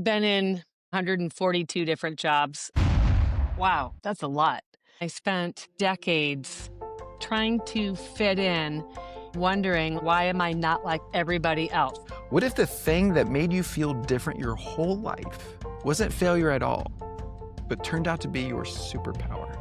I've been in 142 different jobs. Wow, that's a lot. I spent decades trying to fit in, wondering, why am I not like everybody else? What if the thing that made you feel different your whole life wasn't failure at all, but turned out to be your superpower?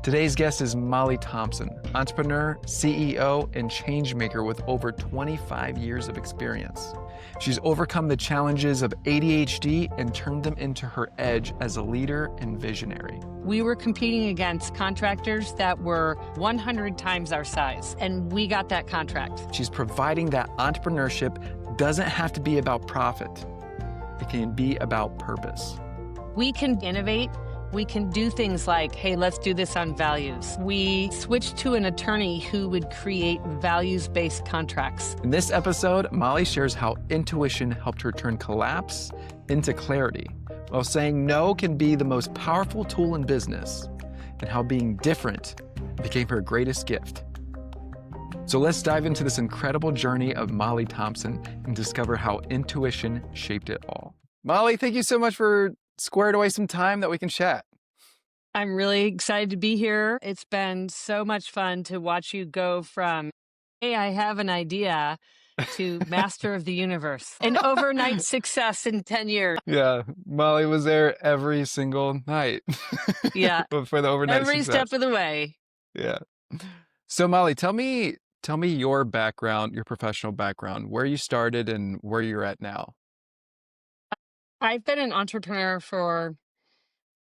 Today's guest is Molly Thompson, entrepreneur, CEO, and changemaker with over 25 years of experience. She's overcome the challenges of ADHD and turned them into her edge as a leader and visionary. We were competing against contractors that were 100 times our size, and we got that contract. She's providing that entrepreneurship doesn't have to be about profit. It can be about purpose. We can innovate. We can do things like, hey, let's do this on values. We switched to an attorney who would create values-based contracts. In this episode, Molly shares how intuition helped her turn collapse into clarity, while saying no can be the most powerful tool in business, and how being different became her greatest gift. So let's dive into this incredible journey of Molly Thompson and discover how intuition shaped it all. Molly, thank you so much for squared away some time that we can chat. I'm really excited to be here. It's been so much fun to watch you go from, hey, I have an idea, to master of the universe, an overnight success in 10 years. Yeah, Molly was there every single night. Yeah. For the overnight Every success. step of the way. Yeah. So Molly, tell me your background, your professional background, where you started and where you're at now. I've been an entrepreneur for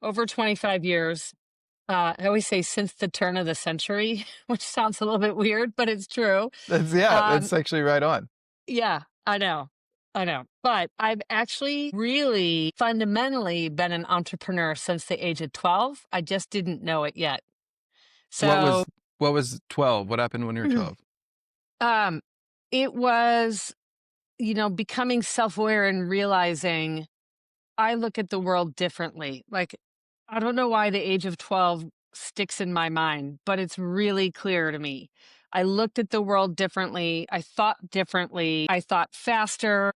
over 25 years. I always say since the turn of the century, which sounds a little bit weird, but it's true. That's actually right on. Yeah, I know. But I've actually really fundamentally been an entrepreneur since the age of 12. I just didn't know it yet. So What was 12? What happened when you were 12? it was, becoming self-aware and realizing I look at the world differently. Like, I don't know why the age of 12 sticks in my mind, but it's really clear to me. I looked at the world differently. I thought differently. I thought faster.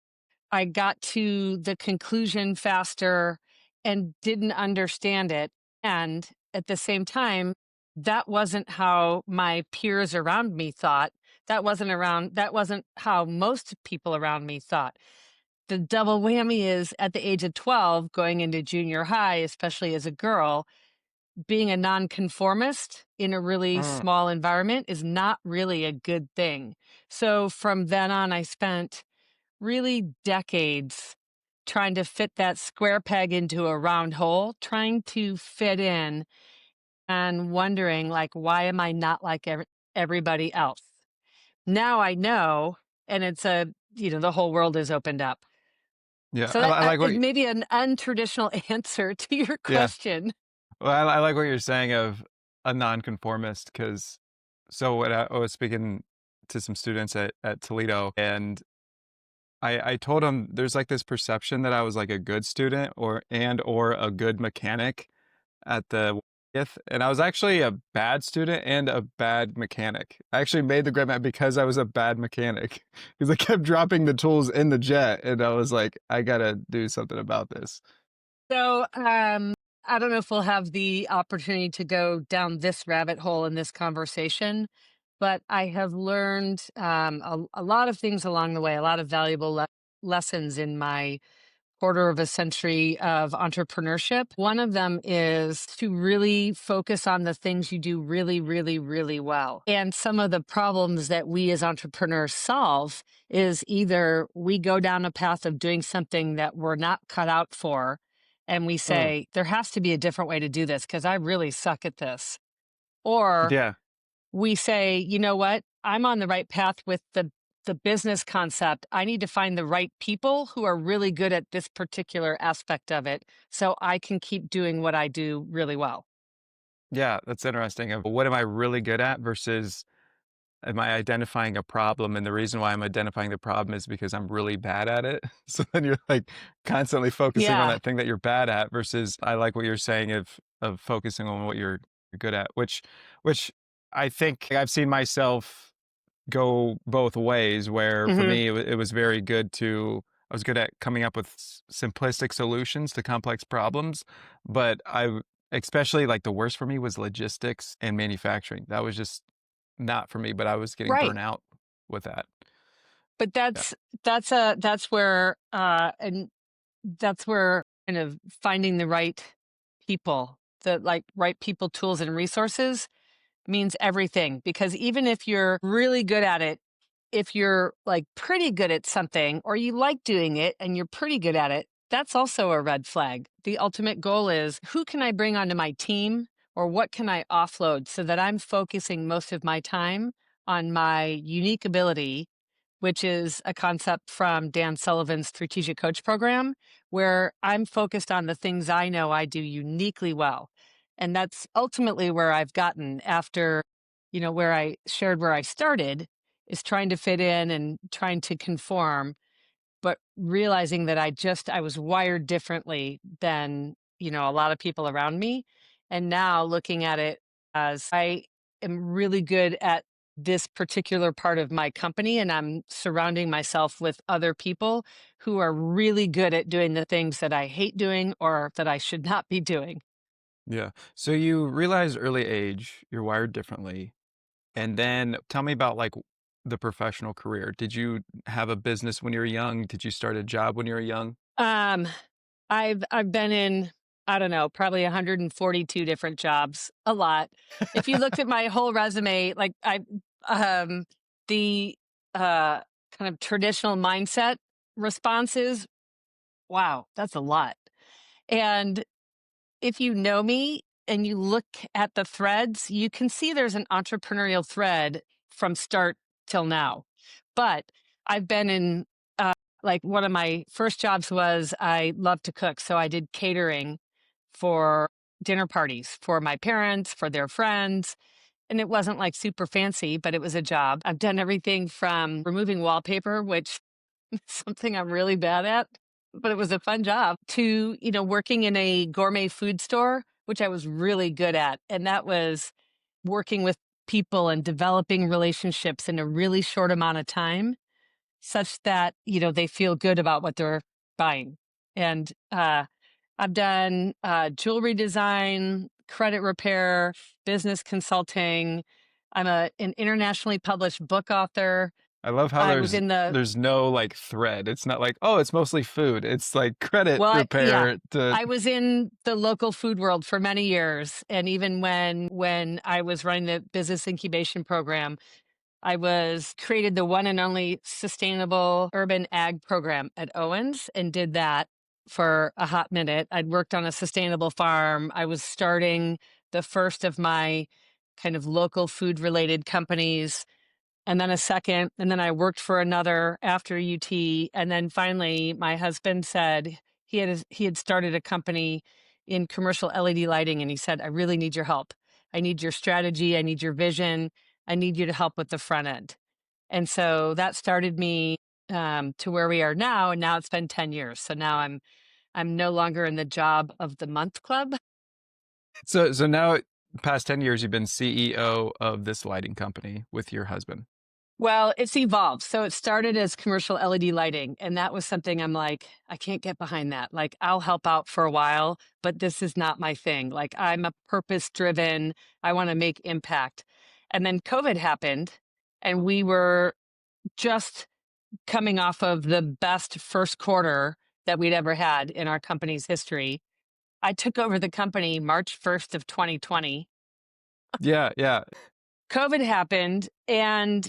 I got to the conclusion faster and didn't understand it. And at the same time, that wasn't how my peers around me thought. That wasn't how most people around me thought. The double whammy is at the age of 12, going into junior high, especially as a girl, being a non-conformist in a really small environment is not really a good thing. So from then on, I spent really decades trying to fit that square peg into a round hole, trying to fit in and wondering, like, why am I not like everybody else? Now I know, and it's the whole world has opened up. Yeah, So I like what maybe an untraditional answer to your question. Well, I like what you're saying of a nonconformist, because when I was speaking to some students at Toledo, and I told them there's like this perception that I was like a good student or a good mechanic at the and I was actually a bad student and a bad mechanic. I actually made the grad mat because I was a bad mechanic, because I kept dropping the tools in the jet, and I was like, I gotta do something about this. So I don't know if we'll have the opportunity to go down this rabbit hole in this conversation, but I have learned a lot of things along the way, a lot of valuable lessons in my quarter of a century of entrepreneurship. One of them is to really focus on the things you do really, really, really well. And some of the problems that we as entrepreneurs solve is either we go down a path of doing something that we're not cut out for, and we say, there has to be a different way to do this because I really suck at this. Or Yeah. we say, you know what, I'm on the right path with the business concept. I need to find the right people who are really good at this particular aspect of it so I can keep doing what I do really well. Yeah, that's interesting. Of what am I really good at versus am I identifying a problem? And the reason why I'm identifying the problem is because I'm really bad at it. So then you're like constantly focusing on Yeah. that thing that you're bad at, versus I like what you're saying of focusing on what you're good at, which I think I've seen myself go both ways, where for Mhm. me it was very good to I was good at coming up with simplistic solutions to complex problems, but especially like the worst for me was logistics and manufacturing. That was just not for me, but I was getting Right. burnt out with that. But Yeah. that's where and that's where kind of finding the right people, the like right people, tools, and resources means everything. Because even if you're really good at it, if you're like pretty good at something or you like doing it and you're pretty good at it, that's also a red flag. The ultimate goal is who can I bring onto my team or what can I offload so that I'm focusing most of my time on my unique ability, which is a concept from Dan Sullivan's strategic coach program, where I'm focused on the things I know I do uniquely well. And that's ultimately where I've gotten after, where I shared where I started is trying to fit in and trying to conform, but realizing that I was wired differently than, a lot of people around me. And now looking at it as I am really good at this particular part of my company and I'm surrounding myself with other people who are really good at doing the things that I hate doing or that I should not be doing. Yeah. So you realize early age, you're wired differently. And then tell me about like the professional career. Did you have a business when you were young? Did you start a job when you were young? Um I've been in, I don't know, probably 142 different jobs, a lot. If you looked at my whole resume, like um the uh kind of traditional mindset responses, wow, that's a lot. And if you know me and you look at the threads, you can see there's an entrepreneurial thread from start till now. But I've been in, like, one of my first jobs was I love to cook. So I did catering for dinner parties for my parents, for their friends. And it wasn't like super fancy, but it was a job. I've done everything from removing wallpaper, which something I'm really bad at, but it was a fun job, to, working in a gourmet food store, which I was really good at. And that was working with people and developing relationships in a really short amount of time, such that, they feel good about what they're buying. And I've done jewelry design, credit repair, business consulting. I'm an internationally published book author. I love how I was in the there's no like thread. It's not like, oh, it's mostly food. It's like credit Well, yeah. repair to I was in the local food world for many years, and even when I was running the business incubation program, I was created the one and only sustainable urban ag program at Owens and did that for a hot minute. I'd worked on a sustainable farm. I was starting the first of my kind of local food related companies, and then a second, and then I worked for another after UT, and then finally my husband said he had started a company in commercial LED lighting, and he said, "I really need your help. I need your strategy, I need your vision, I need you to help with the front end." And so that started me to where we are now, and now it's been 10 years. So now I'm no longer in the job of the month club. so now past 10 years you've been CEO of this lighting company with your husband. Well, it's evolved. So it started as commercial LED lighting, and that was something I'm like, I can't get behind that. Like, I'll help out for a while, but this is not my thing. Like, I'm a purpose driven, I want to make impact. And then COVID happened, and we were just coming off of the best first quarter that we'd ever had in our company's history. I took over the company March 1st of 2020. Yeah, yeah. COVID happened, and,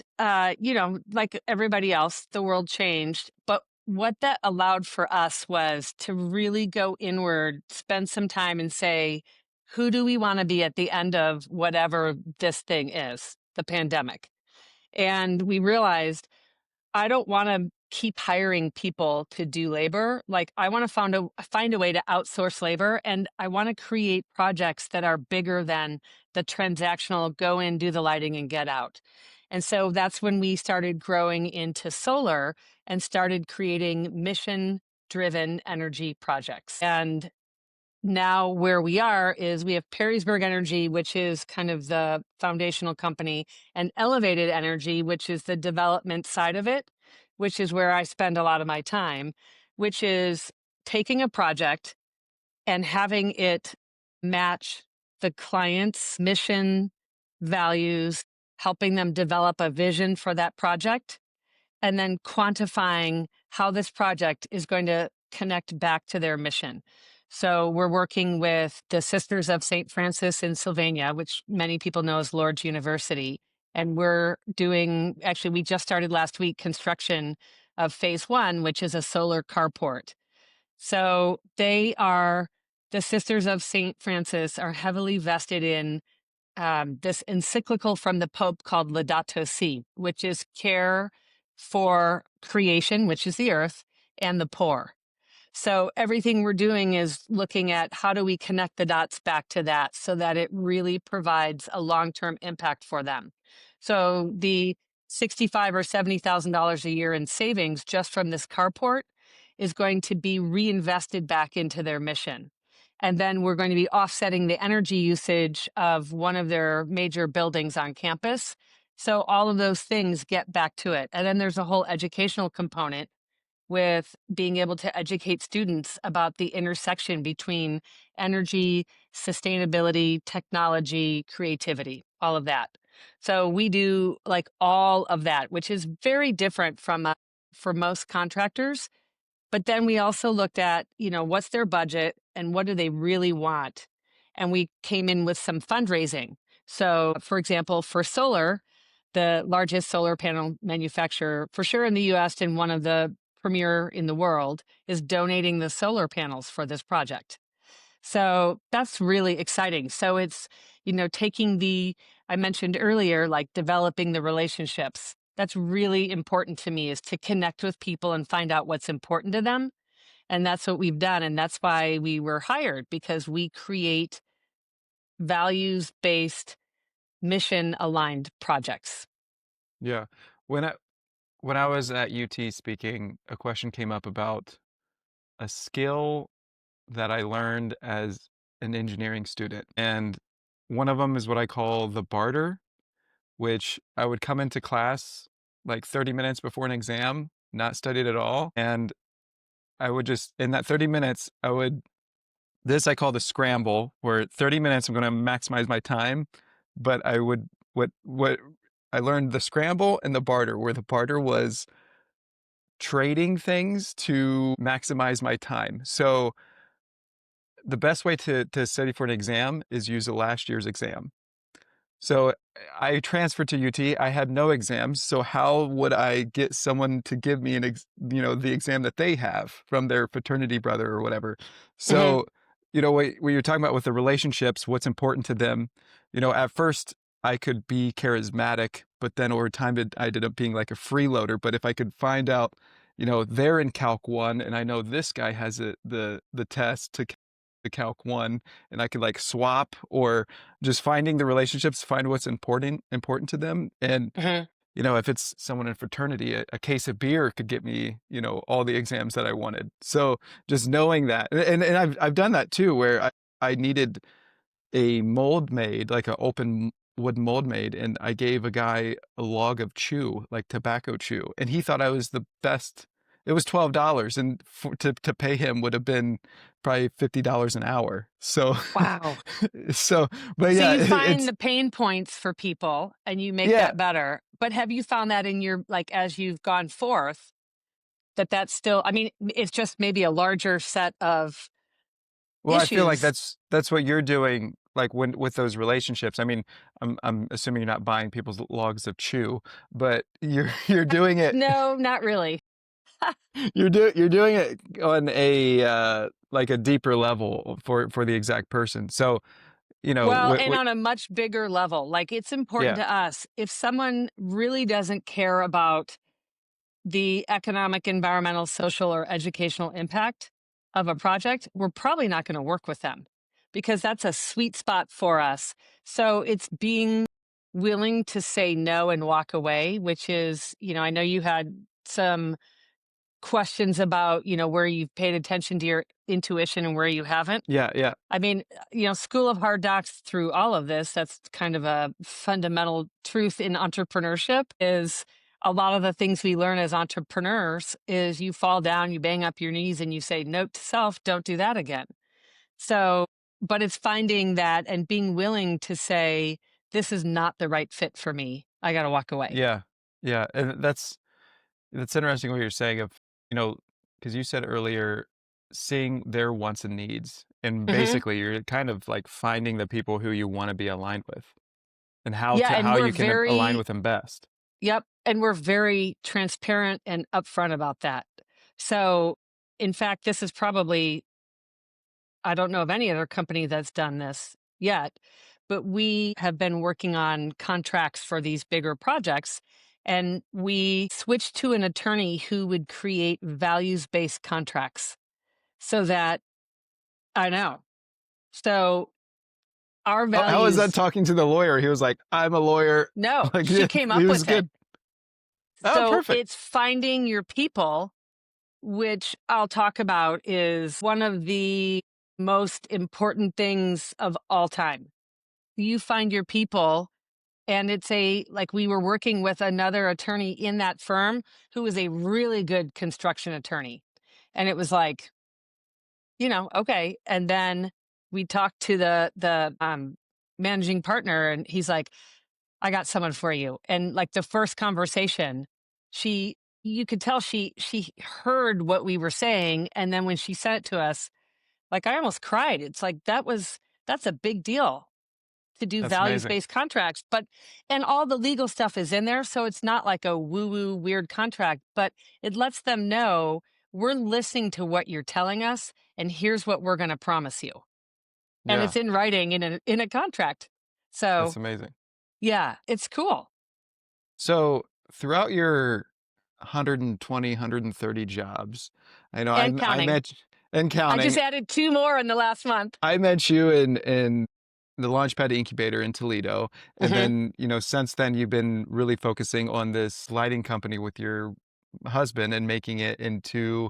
like everybody else, the world changed. But what that allowed for us was to really go inward, spend some time and say, who do we want to be at the end of whatever this thing is, the pandemic? And we realized I don't wanna keep hiring people to do labor. Like, I wanna find a way to outsource labor, and I wanna create projects that are bigger than the transactional go in, do the lighting, and get out. And so that's when we started growing into solar and started creating mission-driven energy projects. And now where we are is we have Perrysburg Energy, which is kind of the foundational company, and Elevated Energy, which is the development side of it, which is where I spend a lot of my time, which is taking a project and having it match the client's mission, values, helping them develop a vision for that project, and then quantifying how this project is going to connect back to their mission. So we're working with the Sisters of St. Francis in Sylvania, which many people know as Lourdes University. And we're doing, actually, we just started last week construction of phase one, which is a solar carport. So the Sisters of St. Francis are heavily vested in this encyclical from the Pope called Laudato Si, which is care for creation, which is the earth, and the poor. So everything we're doing is looking at how do we connect the dots back to that so that it really provides a long-term impact for them. So the 65 or $70,000 a year in savings just from this carport is going to be reinvested back into their mission. And then we're going to be offsetting the energy usage of one of their major buildings on campus. So all of those things get back to it. And then there's a whole educational component with being able to educate students about the intersection between energy, sustainability, technology, creativity, all of that. So we do like all of that, which is very different from for most contractors. But then we also looked at, what's their budget and what do they really want? And we came in with some fundraising. So, for example, for solar, the largest solar panel manufacturer, for sure in the US and one of the premier in the world, is donating the solar panels for this project. So that's really exciting. So it's, taking I mentioned earlier, like developing the relationships. That's really important to me, is to connect with people and find out what's important to them. And that's what we've done. And that's why we were hired, because we create values based, mission aligned projects. Yeah. When I when I was at UT speaking, a question came up about a skill that I learned as an engineering student. And one of them is what I call the barter, which I would come into class like 30 minutes before an exam, not studied at all. And I would just, in that 30 minutes, this I call the scramble, where 30 minutes I'm going to maximize my time. But what I learned, the scramble and the barter, where the barter was trading things to maximize my time. So the best way to study for an exam is use the last year's exam. So I transferred to UT. I had no exams. So how would I get someone to give me the exam that they have from their fraternity brother or whatever? Hmm. So, what you're talking about with the relationships, what's important to them, at first I could be charismatic, but then over time I ended up being like a freeloader. But if I could find out, they're in Calc 1 and I know this guy has the test to Calc 1 and I could like swap, or just finding the relationships, find what's important to them. And, Hmm. if it's someone in fraternity, a case of beer could get me, all the exams that I wanted. So just knowing that, and I've done that too, where I needed a mold made, like an open wood mold made, and I gave a guy a log of chew, like tobacco chew, and he thought I was the best. It was $12, and to pay him would have been probably $50 an hour. So, Wow. so, but So yeah, you find it's the pain points for people and you make yeah. that better. But have you found that in your, like, as you've gone forth, that's still, I mean, it's just maybe a larger set of Well, I feel like issues. that's what you're doing, like when with those relationships. I mean, I'm assuming you're not buying people's logs of chew, but you're doing it. No, not really. You're doing it on a like a deeper level for the exact person. So, Well, and what on a much bigger level, like it's important yeah. to us. If someone really doesn't care about the economic, environmental, social, or educational impact of a project, we're probably not going to work with them because that's a sweet spot for us. So it's being willing to say no and walk away, which is, I know you had some questions about, where you've paid attention to your intuition and where you haven't. Yeah, yeah. I mean, School of Hard Knocks through all of this, that's kind of a fundamental truth in entrepreneurship is a lot of the things we learn as entrepreneurs is you fall down, you bang up your knees, and you say, note to self, don't do that again. So, but it's finding that and being willing to say, this is not the right fit for me. I got to walk away. Yeah. Yeah, and that's interesting what you're saying of, you know, because you said earlier, seeing their wants and needs, and Hmm. basically you're kind of like finding the people who you wanna be aligned with, and Yeah. And how we're you can align very, with them best. yep. And we're very transparent and upfront about that. So, in fact, this is probably, I don't know of any other company that's done this yet, but we have been working on contracts for these bigger projects. And we switched to an attorney who would create values based contracts so that I know. So our How was that values, talking to the lawyer? He was like, "I'm a lawyer." no, Like, she yeah, came he up was with it. good. Oh, So perfect. it's finding your people, which I'll talk about is one of the most important things of all time. You find your people. And it's like we were working with another attorney in that firm who was a really good construction attorney. And it was like, okay. And then we talked to the managing partner, and he's like, I got someone for you. And like the first conversation, she you could tell she heard what we were saying. And then when she sent it to us, like I almost cried. It's like that's a big deal to do That's amazing. values-based contracts, but and all the legal stuff is in there, so it's not like a woo-woo weird contract, but it lets them know we're listening to what you're telling us, and here's what we're gonna promise you. And Yeah, it's in writing in a contract. that's So, amazing. yeah, it's cool. So, throughout your 120, jobs, I know And I counting. met and I just counting. added 2 more in the last month. I met you in the Launchpad Incubator in Toledo, and Mhm. then, since then you've been really focusing on this lighting company with your husband and making it into,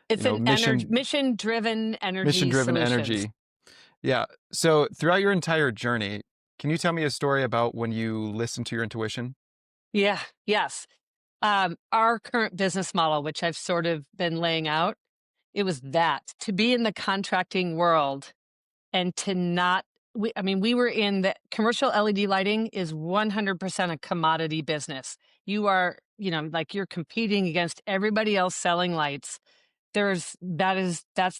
It's an mission-driven energy mission-driven solutions. energy. Yeah. So, throughout your entire journey, can you tell me a story about when you listened to your intuition? Yeah, yes. Our current business model, which I've sort of been laying out, it was that to be in the contracting world and to not. I mean, we were in the commercial LED lighting is 100% a commodity business. You are, like you're competing against everybody else selling lights. That's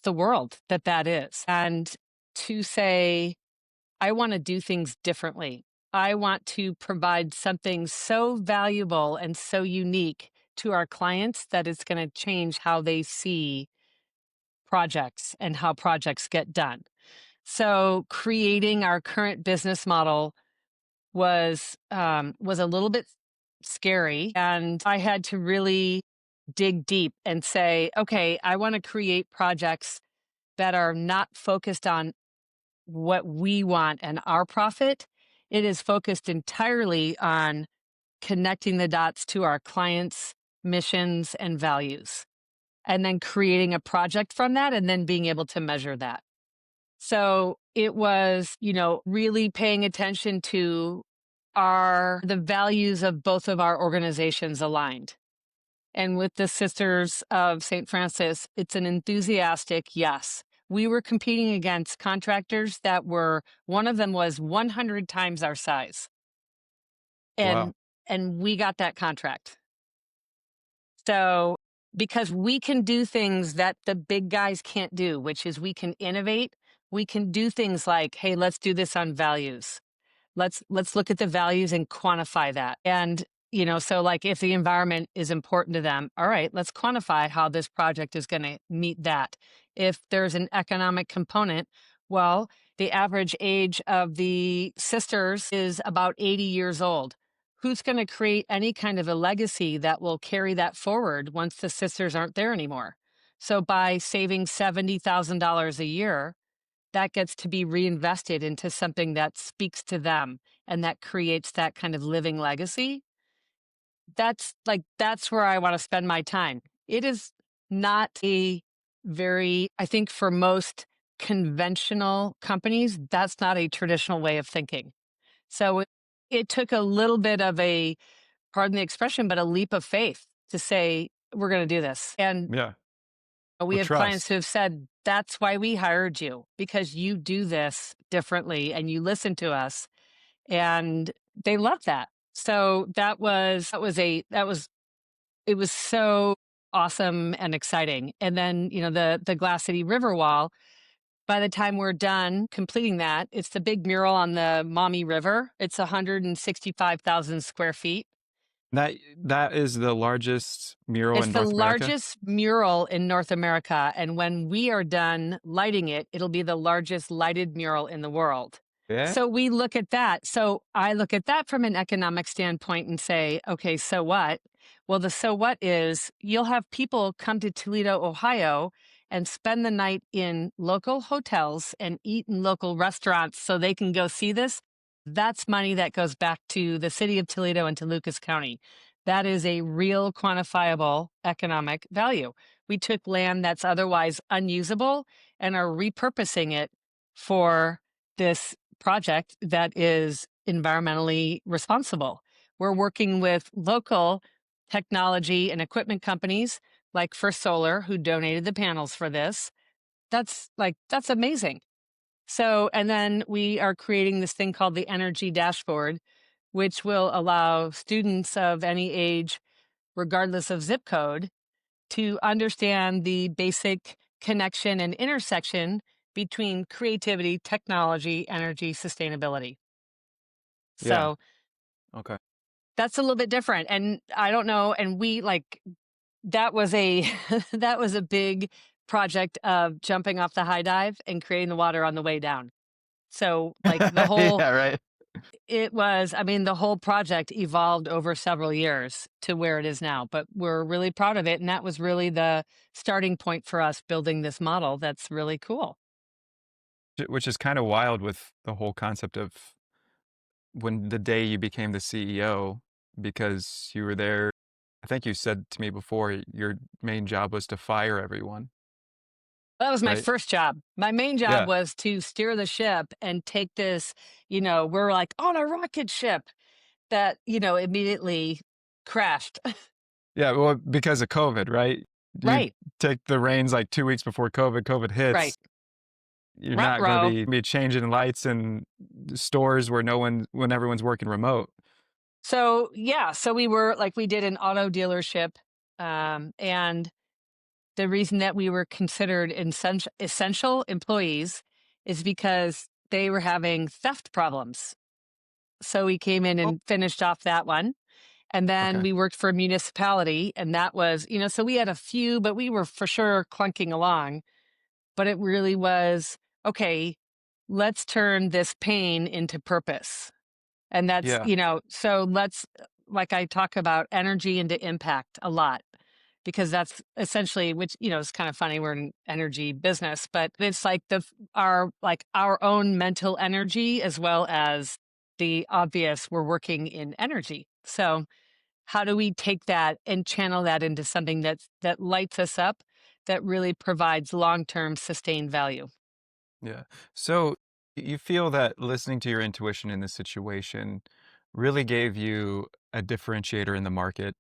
the world that is. And to say, I want to do things differently. I want to provide something so valuable and so unique to our clients that it's going to change how they see projects and how projects get done. So creating our current business model was a little bit scary, and I had to really dig deep and say, okay, I want to create projects that are not focused on what we want and our profit. It is focused entirely on connecting the dots to our clients' missions and values, and then creating a project from that and then being able to measure that. So it was, really paying attention to are the values of both of our organizations aligned? And with the Sisters of St. Francis, it's an enthusiastic yes. We were competing against contractors that were, one of them was 100 times our size. And Wow. and we got that contract. So, because we can do things that the big guys can't do, which is we can innovate, we can do things like, hey, let's do this on values. Let's look at the values and quantify that. And, so like if the environment is important to them, all right, let's quantify how this project is going to meet that. If there's an economic component, well, the average age of the sisters is about 80 years old. Who's going to create any kind of a legacy that will carry that forward once the sisters aren't there anymore? So by saving $70,000 a year, that gets to be reinvested into something that speaks to them and that creates that kind of living legacy. That's where I want to spend my time. It is not a very, I think for most conventional companies, that's not a traditional way of thinking. So it took a little bit of a pardon the expression, but a leap of faith to say, we're going to do this. And Yeah. we Well, have clients who trust. have said, that's why we hired you, because you do this differently and you listen to us. And they love that. So it was so awesome and exciting. And then, the Glass City Riverwall, by the time we're done completing that, it's the big mural on the Maumee River. It's 165,000 square feet. That is the largest mural It's in the North America? largest mural in North America, and when we are done lighting it, it'll be the largest lighted mural in the world. Yeah? So we look at that. So I look at that from an economic standpoint and say, okay, so what? Well, the so what is you'll have people come to Toledo, Ohio, and spend the night in local hotels and eat in local restaurants so they can go see this. That's money that goes back to the city of Toledo and to Lucas County. That is a real quantifiable economic value. We took land that's otherwise unusable and are repurposing it for this project that is environmentally responsible. We're working with local technology and equipment companies like First Solar, who donated the panels for this. That's amazing. So, and then we are creating this thing called the Energy Dashboard, which will allow students of any age, regardless of zip code, to understand the basic connection and intersection between creativity, technology, energy, sustainability. Yeah. So Okay. that's a little bit different. And I don't know. And that was a that was a big project of jumping off the high dive and creating the water on the way down. So Yeah, right. I mean, the whole project evolved over several years to where it is now, but we're really proud of it. And that was really the starting point for us building this model. That's really cool. Which is kinda wild with the whole concept of when the day you became the CEO because you were there. I think you said to me before your main job was to fire everyone, That was my right? first job. My main job Yeah. was to steer the ship and take this, we're like on a rocket ship that, immediately crashed. Yeah, well, because of COVID, right? You Right, take the reins, like, 2 weeks before COVID right. hits, you're Rut not gonna row. be changing lights in stores where no one when everyone's working remote. So, yeah, so we did an auto dealership. And the reason that we were considered essential employees is because they were having theft problems. So we came in Oh, and finished off that one. And then okay. we worked for a municipality, and that was, so we had a few, but we were for sure clunking along. But it really was okay, let's turn this pain into purpose. And that's, Yeah, so like I talk about energy into impact a lot because that's essentially, which, is kind of funny. We're in energy business, but it's like our own mental energy as well as the obvious we're working in energy. So how do we take that and channel that into something that lights us up, that really provides long-term sustained value? yeah. So, you feel that listening to your intuition in this situation really gave you a differentiator in the market,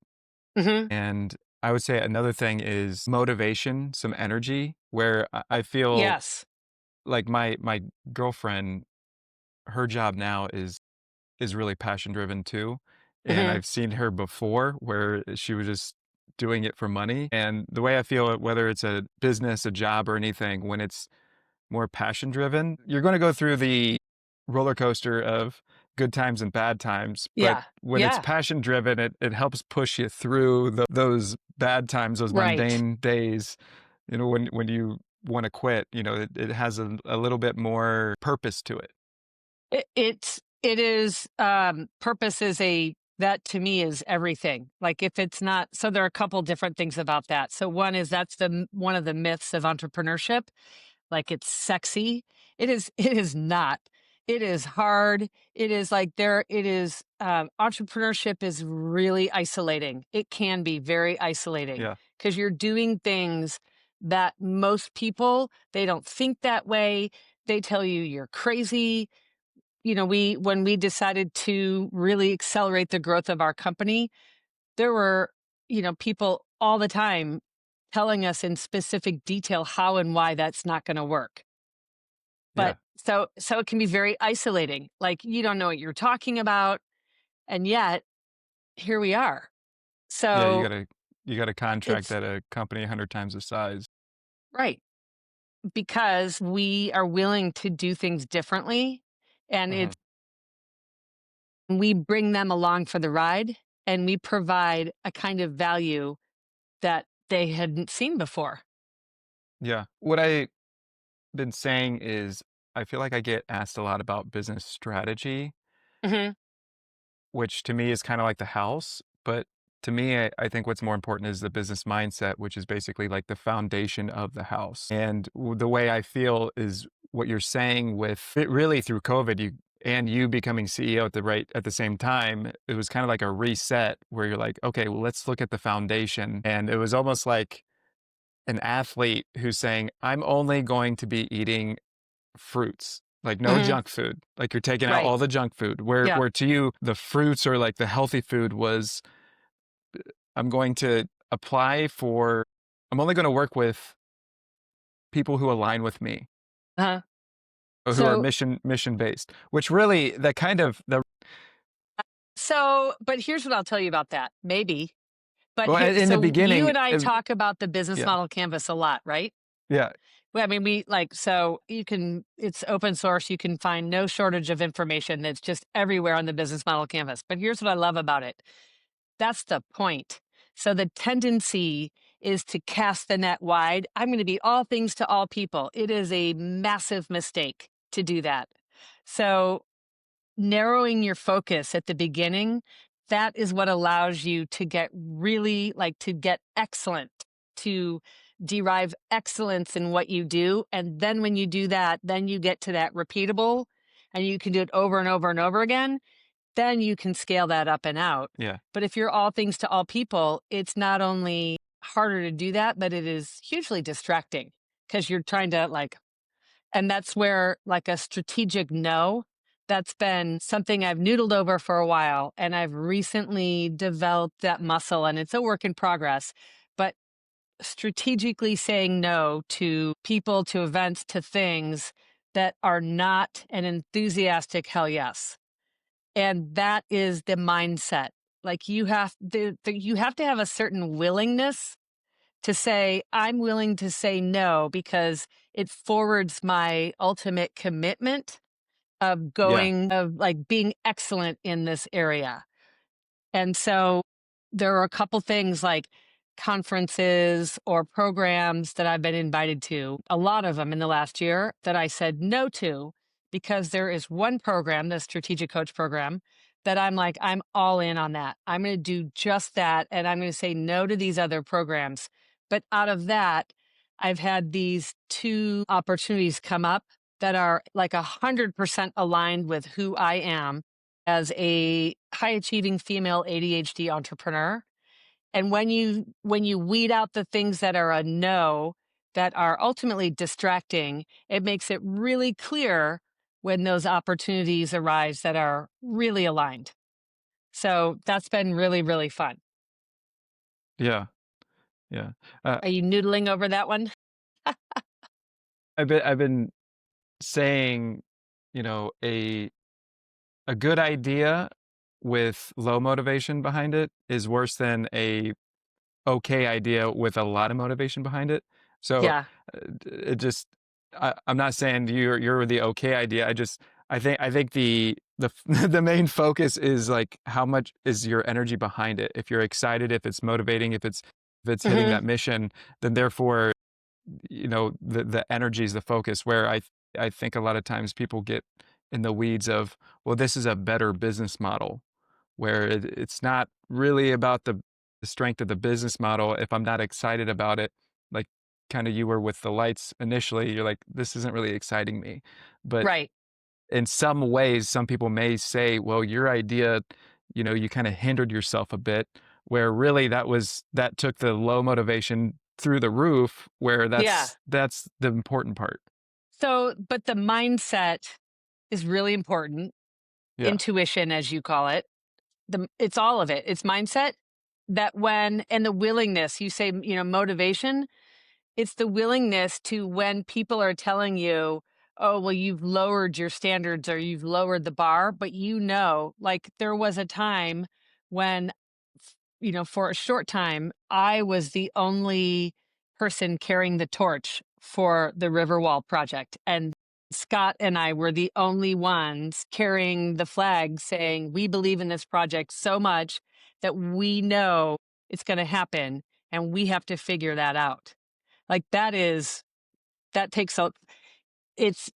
Hmm. and I would say another thing is motivation, some energy, where I feel Yes. like my girlfriend, her job now is really passion driven too, and Hmm. I've seen her before where she was just doing it for money, and the way I feel, whether it's a business, a job, or anything, when it's more passion driven, you're gonna go through the roller coaster of good times and bad times, but Yeah. when it's Yeah. passion driven, it helps push you through those bad times, those Right. mundane days, when you wanna quit, it has a little bit more purpose to it. It is, purpose is that to me is everything. Like if it's not, so there are a couple different things about that. So one is that's one of the myths of entrepreneurship. Like it's sexy. It is not. It is hard. Entrepreneurship is really isolating. It can be very isolating Yeah. because you're doing things that most people, they don't think that way. They tell you you're crazy. when we decided to really accelerate the growth of our company, there were, people all the time telling us in specific detail how and why that's not going to work. Yeah. But so it can be very isolating. Like you don't know what you're talking about, and yet here we are. Yeah, So you got a contract it's at a company 100 times the size. right, because we are willing to do things differently, and Mhm. we bring them along for the ride, and we provide a kind of value that they hadn't seen before. Yeah. What I been saying is I feel like I get asked a lot about business strategy, Mhm. which to me is kind of like the house. But to me, I think what's more important is the business mindset, which is basically like the foundation of the house. And the way I feel is what you're saying with it really through COVID, you becoming CEO at the same time, it was kind of like a reset where you're like, okay, well, let's look at the foundation. And it was almost like an athlete who's saying, I'm only going to be eating fruits, like no Mhm. junk food. Like you're taking out Right. all the junk food. Where Yeah. where to you the fruits or like the healthy food was I'm going to apply for I'm only going to work with people who align with me Uh-huh. or who are So mission based, which really that kind of the but here's what I'll tell you about that. Maybe. But well here in the so you beginning and I talk about the business yeah. model canvas a lot, right? Yeah. Well, I mean, so you can, it's open source. You can find no shortage of information that's just everywhere on the business model canvas. But here's what I love about it. That's the point. So the tendency is to cast the net wide. I'm going to be all things to all people. It is a massive mistake to do that. So narrowing your focus at the beginning, that is what allows you to get really to get excellent, to derive excellence in what you do. And then when you do that, then you get to that repeatable and you can do it over and over and over again. Then you can scale that up and out. Yeah. But if you're all things to all people, it's not only harder to do that, but it is hugely distracting because you're trying to and that's where a strategic no, that's been something I've noodled over for a while. And I've recently developed that muscle and it's a work in progress. But strategically saying no to people, to events, to things that are not an enthusiastic hell yes. And that is the mindset. Like you have to have a certain willingness to say, I'm willing to say no because it forwards my ultimate commitment Yeah. of being excellent in this area. And so there are a couple things like conferences or programs that I've been invited to, a lot of them in the last year that I said no to because there is one program, the strategic coach program, that I'm all in on that. I'm going to do just that. And I'm going to say no to these other programs. But out of that, I've had these two opportunities come up that are 100% aligned with who I am as a high achieving female ADHD entrepreneur. And when you weed out the things that are a no, that are ultimately distracting, it makes it really clear when those opportunities arise that are really aligned. So that's been really, really fun. Yeah. Yeah. Uh, Are you noodling over that one? I've been saying, a good idea with low motivation behind it is worse than a okay idea with a lot of motivation behind it. So, Yeah. it just I'm not saying you're the okay idea. I think the main focus is like how much is your energy behind it. If you're excited, if it's motivating, if it's hitting Hmm. that mission, then therefore the energy is the focus where I think a lot of times people get in the weeds of, well, this is a better business model where it's not really about the strength of the business model if I'm not excited about it, like kind of you were with the lights initially, you're like, this isn't really exciting me. But Right. in some ways, some people may say, well, your idea, you kind of hindered yourself a bit, where really that took the low motivation through the roof, where Yeah. that's the important part. So, but the mindset. is really important. Yeah. Intuition, as you call it. It's all of it. It's mindset that when and the willingness, you say, motivation, it's the willingness to when people are telling you, "Oh, well, you've lowered your standards or you've lowered the bar," but like there was a time when, for a short time, I was the only person carrying the torch for the Riverwall project. And Scott and I were the only ones carrying the flag saying, we believe in this project so much that we know it's going to happen and we have to figure that out. Like that takes a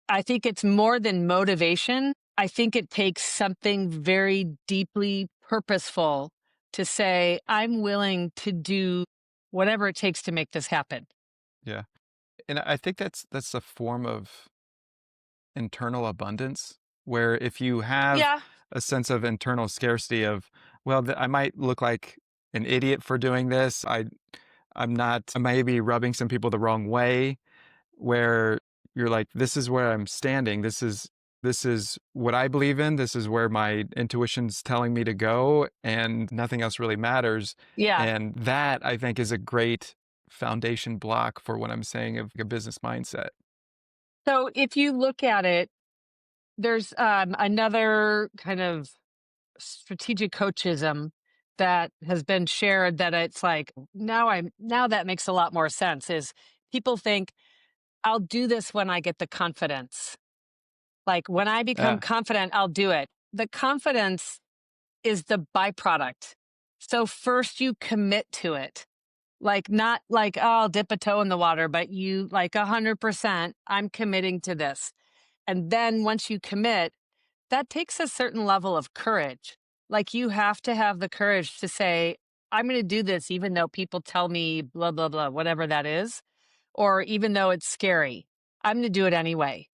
I think it's more than motivation. I think it takes something very deeply purposeful to say, I'm willing to do whatever it takes to make this happen. Yeah. And I think that's a form of internal abundance, where if you have Yeah. a sense of internal scarcity of, well, I might look like an idiot for doing this. I'm not, I may be rubbing some people the wrong way, where you're like, this is where I'm standing. This is what I believe in. This is where my intuition's telling me to go, and nothing else really matters. Yeah. And that, I think, is a great foundation block for what I'm saying of a business mindset. So if you look at it, there's another kind of strategic coachism that has been shared that it's like now that makes a lot more sense is people think I'll do this when I get the confidence. Like when I become Yeah, confident, I'll do it. The confidence is the byproduct. So first you commit to it. Like not like, oh, I'll dip a toe in the water, but you like 100%, I'm committing to this. And then once you commit, that takes a certain level of courage. Like you have to have the courage to say, I'm going to do this, even though people tell me blah, blah, blah, whatever that is, or even though it's scary, I'm going to do it anyway.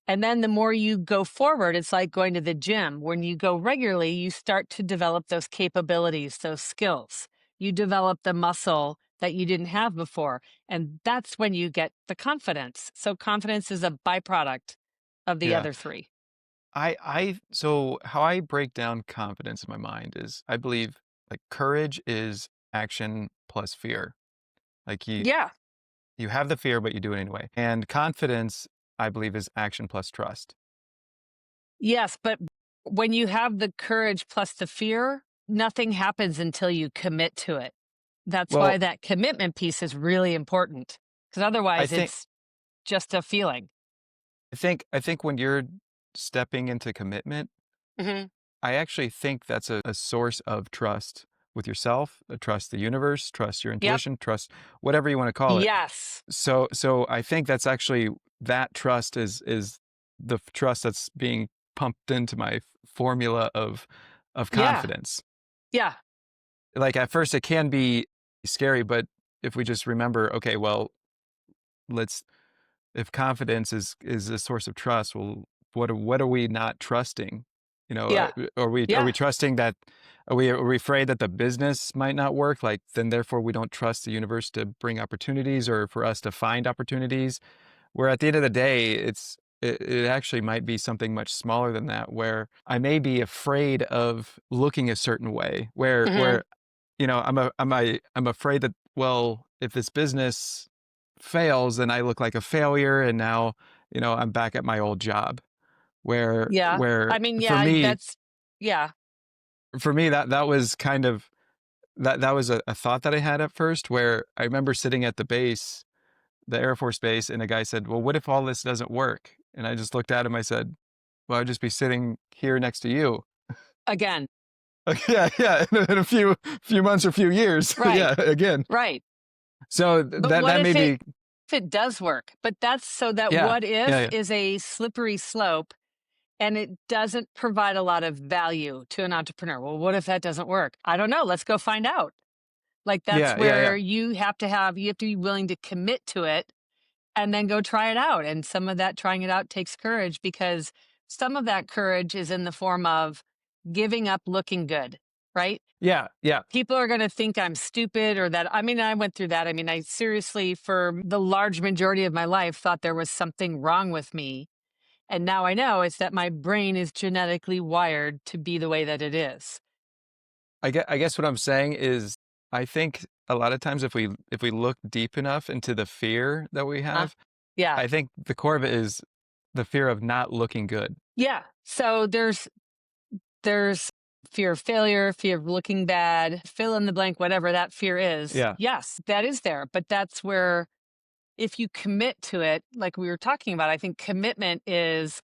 And then the more you go forward, it's like going to the gym. When you go regularly, you start to develop those capabilities, those skills. You develop the muscle that you didn't have before. And that's when you get the confidence. So confidence is a byproduct of the yeah. other three. So how I break down confidence in my mind is, I believe, like, courage is action plus fear. Like, Yeah. you have the fear, but you do it anyway. And confidence, I believe, is action plus trust. Yes. But when you have the courage plus the fear, nothing happens until you commit to it. That's why Well, that commitment piece is really important because I otherwise think it's just a feeling. I think when you're stepping into commitment, Mhm. I actually think that's a source of trust with yourself, trust the universe, trust your Yep. intuition, trust whatever you want to call it. Yes. So I think that's actually, that trust is the trust that's being pumped into my formula of Yeah. confidence. Yeah. Like, at first it can be scary, but if we just remember, okay, well, let's if confidence is a source of trust, well, what are we not trusting? Yeah. Are we Yeah. trusting that, are we afraid that the business might not work? Like, then therefore we don't trust the universe to bring opportunities, or for us to find opportunities. Where at the end of the day, it actually might be something much smaller than that, where I may be afraid of looking a certain way, where Mhm. I'm afraid that, well, if this business fails, then I look like a failure, and now, I'm back at my old job. Where Yeah. where I mean, for yeah, me that's yeah. for me, that was kind of, that was a thought that I had at first, where I remember sitting at the base, the Air Force base, and a guy said, "Well, what if all this doesn't work?" And I just looked at him, I said, "Well, I'd just be sitting here next to you." Again. Like, yeah, yeah, in a few months or few years. Right. Yeah, again. Right. So But what that may be, if it does work? But that's so that yeah, what yeah, if yeah. is a slippery slope and it doesn't provide a lot of value to an entrepreneur. Well, what if that doesn't work? I don't know. Let's go find out. Like that's Yeah, yeah, yeah. where you have to be willing to commit to it and then go try it out. And some of that trying it out takes courage because some of that courage is in the form of giving up looking good, right? Yeah, yeah. People are going to think I'm stupid or that. I mean, I went through that. I mean, I seriously, for the large majority of my life, thought there was something wrong with me. And now I know it's that my brain is genetically wired to be the way that it is. I guess what I'm saying is I think a lot of times if we look deep enough into the fear that we Huh? have, Yeah. I think the core of it is the fear of not looking good. Yeah. So there's fear of failure, fear of looking bad, fill in the blank, whatever that fear is. Yeah. Yes, that is there. But that's where, if you commit to it, like we were talking about, I think commitment is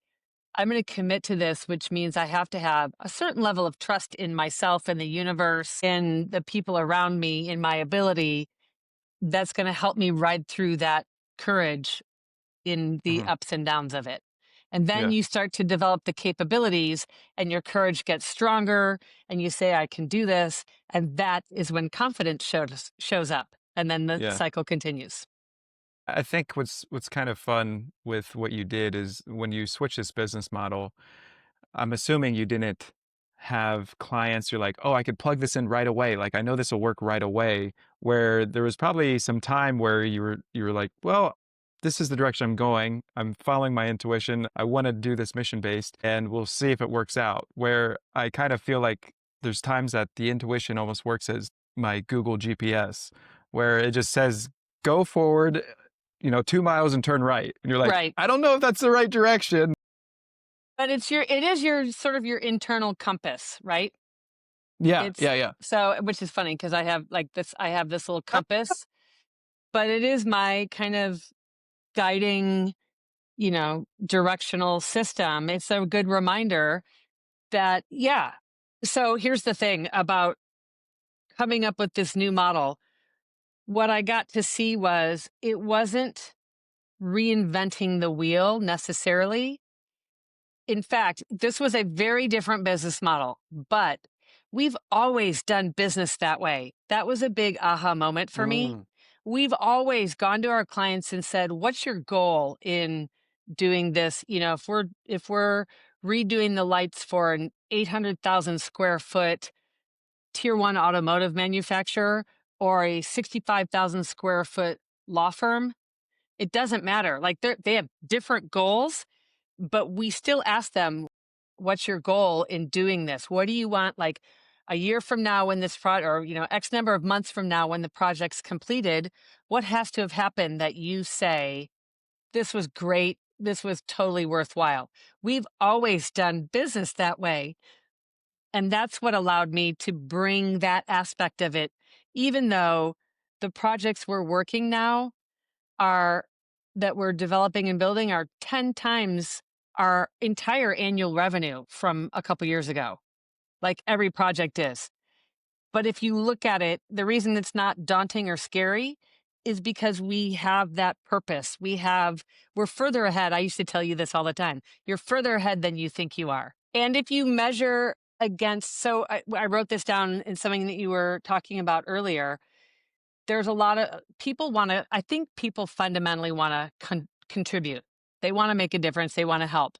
I'm going to commit to this, which means I have to have a certain level of trust in myself and the universe and the people around me in my ability that's going to help me ride through that courage in the Mhm. ups and downs of it. And then Yeah. you start to develop the capabilities and your courage gets stronger and you say, I can do this. And that is when confidence shows up. And then the Yeah. cycle continues. I think what's kind of fun with what you did is when you switch this business model, I'm assuming you didn't have clients you're like, "Oh, I could plug this in right away. Like, I know this will work right away." Where there was probably some time where you were like, "Well, this is the direction I'm going. I'm following my intuition. I want to do this mission based and we'll see if it works out." Where I kind of feel like there's times that the intuition almost works as my Google GPS, where it just says, "Go forward, 2 miles and turn right." And you're like, Right. "I don't know if that's the right direction." But it is your sort of your internal compass, right? Yeah, It's yeah, yeah. so, which is funny because I have this little compass, but it is my kind of guiding, directional system. It's a good reminder that, yeah. So here's the thing about coming up with this new model. What I got to see was it wasn't reinventing the wheel necessarily. In fact, this was a very different business model, but we've always done business that way. That was a big aha moment for me. Mm. We've always gone to our clients and said, "What's your goal in doing this?" If we're redoing the lights for an 800,000 square foot tier 1 automotive manufacturer or a 65,000 square foot law firm, it doesn't matter. Like they have different goals, but we still ask them, what's your goal in doing this? What do you want, like a year from now when this project, or X number of months from now when the project's completed? What has to have happened that you say, this was great, this was totally worthwhile? We've always done business that way. And that's what allowed me to bring that aspect of it, even though the projects we're working now are that we're developing and building are 10 times our entire annual revenue from a couple years ago, like every project is. But if you look at it, the reason it's not daunting or scary is because we have that purpose. We're further ahead. I used to tell you this all the time. You're further ahead than you think you are. And if you measure against, so I wrote this down in something that you were talking about earlier. There's a lot of people want to, I think people fundamentally want to contribute. They want to make a difference. They want to help.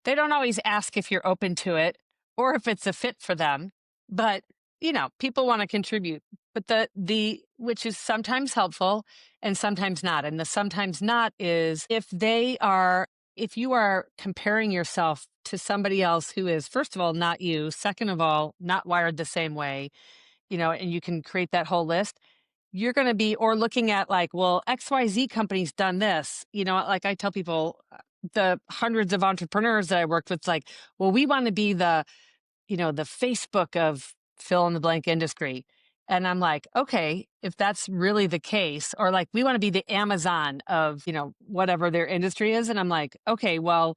They don't always ask if you're open to it or if it's a fit for them, but people want to contribute. But the which is sometimes helpful and sometimes not. And the sometimes not is if you are comparing yourself to somebody else who is, first of all, not you, second of all, not wired the same way, and you can create that whole list. You're going to be, or looking at like, well, XYZ company's done this. Like I tell people, the hundreds of entrepreneurs that I worked with, like, well, we want to be the Facebook of fill in the blank industry. And I'm like, okay, if that's really the case, or like we want to be the Amazon of, whatever their industry is. And I'm like, okay, well,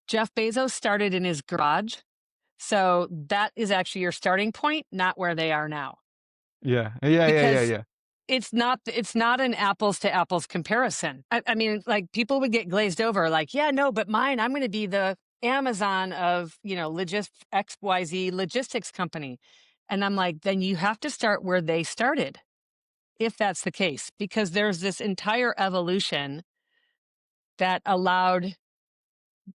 Jeff Bezos started in his garage. So that is actually your starting point, not where they are now. Yeah. Yeah, yeah, yeah, Because yeah. it's not an apples to apples comparison. I mean, like people would get glazed over, like, yeah, no, but mine, I'm going to be the Amazon of, XYZ logistics company. And I'm like, then you have to start where they started, if that's the case, because there's this entire evolution that allowed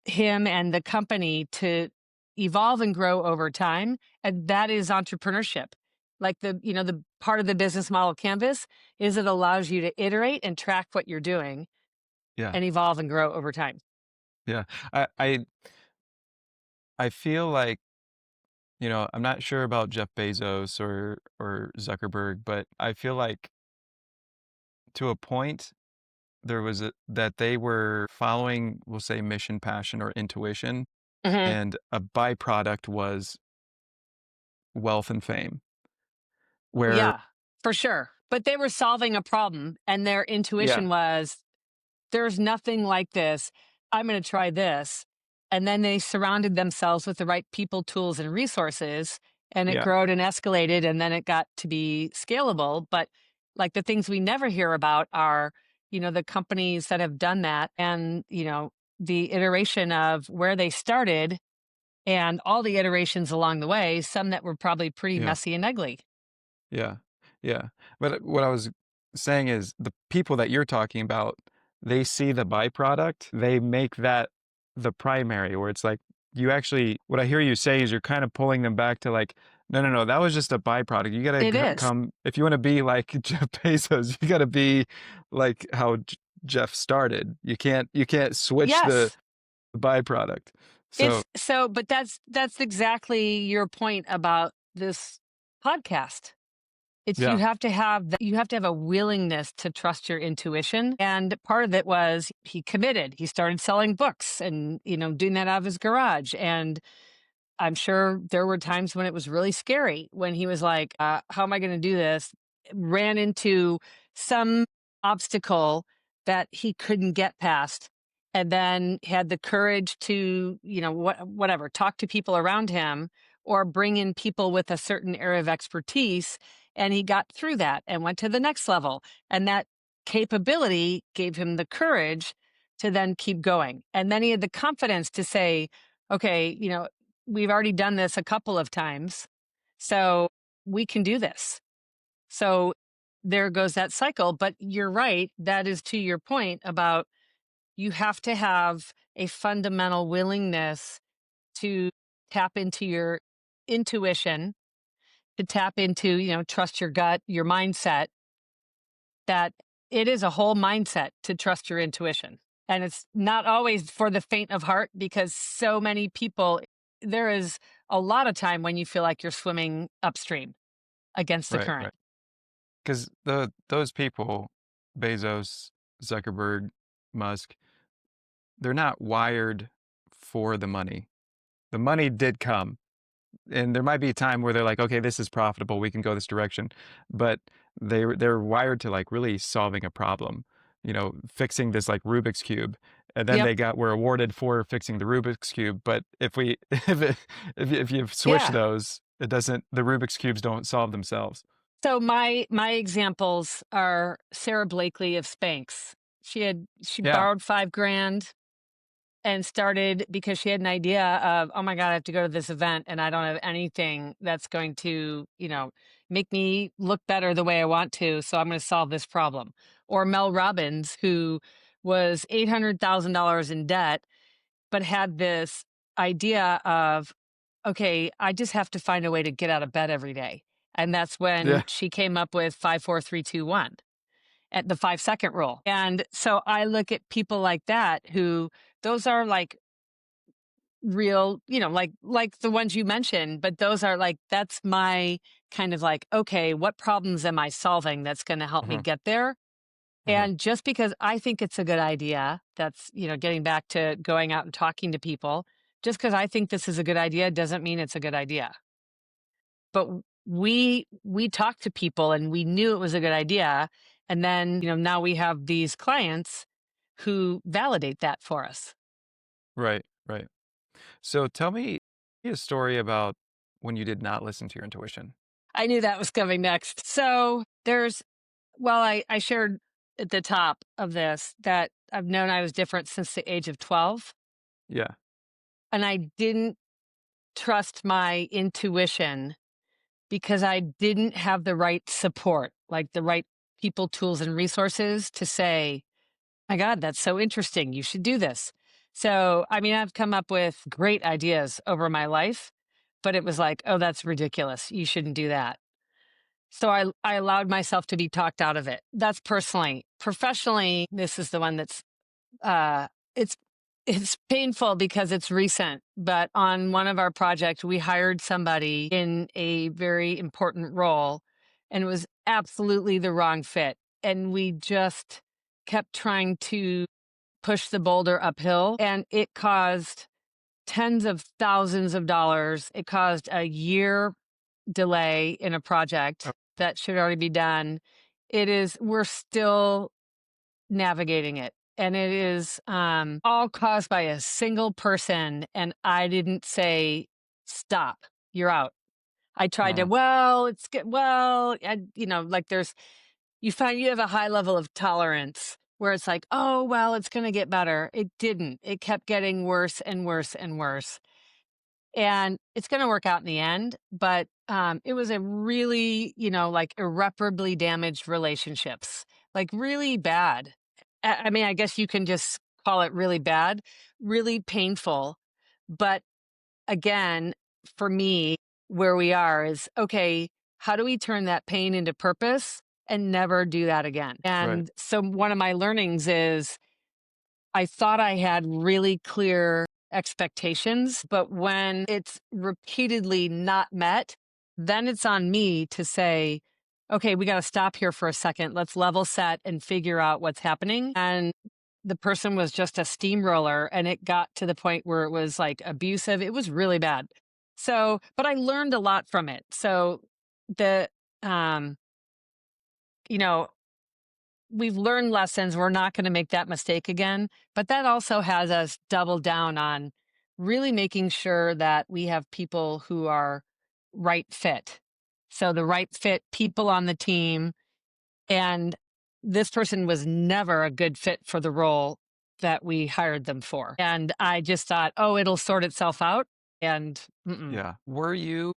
him and the company to evolve and grow over time. And that is entrepreneurship. Like the part of the business model canvas is it allows you to iterate and track what you're doing Yeah. and evolve and grow over time. Yeah. I feel like, I'm not sure about Jeff Bezos or Zuckerberg, but I feel like to a point there was that they were following, we'll say, mission, passion, or intuition, Mhm. and a byproduct was wealth and fame. Where Yeah, for sure. But they were solving a problem, and their yeah, intuition was, "There's nothing like this. I'm gonna try this." And then they surrounded themselves with the right people, tools, and resources, and it yeah, growed and escalated, and then it got to be scalable. But, like, the things we never hear about are, the companies that have done that and, the iteration of where they started and all the iterations along the way, some that were probably pretty yeah. messy and ugly. Yeah, yeah. But what I was saying is the people that you're talking about, they see the byproduct, they make that the primary, where it's like you actually what I hear you say is you're kind of pulling them back to like, no, no, no, that was just a byproduct. You gotta It is. come if you want to be like Jeff Bezos, you gotta be like how Jeff started. You can't switch the Yes. byproduct. So It's so but that's exactly your point about this podcast. It's yeah, you have to have a willingness to trust your intuition, and part of it was he committed. He started selling books and, doing that out of his garage, and I'm sure there were times when it was really scary when he was like, how am I going to do this? Ran into some obstacle that he couldn't get past. And then had the courage to, whatever, talk to people around him or bring in people with a certain area of expertise. And he got through that and went to the next level. And that capability gave him the courage to then keep going. And then he had the confidence to say, okay, we've already done this a couple of times, so we can do this. So there goes that cycle. But you're right. That is to your point about you have to have a fundamental willingness to tap into your intuition, to tap into, trust your gut, your mindset, that it is a whole mindset to trust your intuition. And it's not always for the faint of heart because so many people, there is a lot of time when you feel like you're swimming upstream against the right, current. right. Because those people, Bezos, Zuckerberg, Musk, they're not wired for the money. The money did come, and there might be a time where they're like, "Okay, this is profitable, we can go this direction," but they're wired to, like, really solving a problem, fixing this, like, Rubik's Cube, and then Yep. they were awarded for fixing the Rubik's Cube, but if we if you switch Yeah. those, it doesn't the Rubik's Cubes don't solve themselves. So my examples are Sarah Blakely of Spanx. She Yeah, borrowed 5 grand and started because she had an idea of, oh my God, I have to go to this event and I don't have anything that's going to, make me look better the way I want to. So I'm going to solve this problem. Or Mel Robbins, who was $800,000 in debt, but had this idea of, okay, I just have to find a way to get out of bed every day. And that's when yeah, she came up with 5 4 3 2 1 at the 5 second rule. And so I look at people like that who those are like real, like the ones you mentioned, but those are like that's my kind of like, okay, what problems am I solving that's going to help me mhm, get there? mhm, And just because I think it's a good idea, that's, getting back to going out and talking to people, just because I think this is a good idea doesn't mean it's a good idea. But we talked to people and we knew it was a good idea. And then, now we have these clients who validate that for us. right, right. So tell me a story about when you did not listen to your intuition. I knew that was coming next. So I shared at the top of this that I've known I was different since the age of 12. Yeah. And I didn't trust my intuition because I didn't have the right support, like the right people, tools, and resources to say, my God, that's so interesting. You should do this. So, I mean, I've come up with great ideas over my life, but it was like, oh, that's ridiculous. You shouldn't do that. So I allowed myself to be talked out of it. That's personally. Professionally, this is the one that's uh it's It's painful because it's recent, but on one of our projects, we hired somebody in a very important role, and it was absolutely the wrong fit. And we just kept trying to push the boulder uphill, and it caused tens of thousands of dollars. It caused a year delay in a Oh, project that should already be done. We're still navigating it. And it is all caused by a single person. And I didn't say, stop, you're out. I tried to, wow. well, it's good. Well, like you find you have a high level of tolerance where it's like, oh, well, it's going to get better. It didn't. It kept getting worse and worse and worse. And it's going to work out in the end. But it was a really, like irreparably damaged relationships, like really bad. I mean, I guess you can just call it really bad, really painful. But again, for me, where we are is okay, how do we turn that pain into purpose and never do that again? Right. And so one of my learnings is I thought I had really clear expectations, but when it's repeatedly not met, then it's on me to say, okay, we got to stop here for a second. Let's level set and figure out what's happening. And the person was just a steamroller, and it got to the point where it was like abusive. It was really bad. So, but I learned a lot from it. So the, um, you know, we've learned lessons. We're not going to make that mistake again. But that also has us double down on really making sure that we have people who are right fit. So the right fit people on the team. And this person was never a good fit for the role that we hired them for. And I just thought, oh, it'll sort itself out. And mm-mm. Yeah. Were you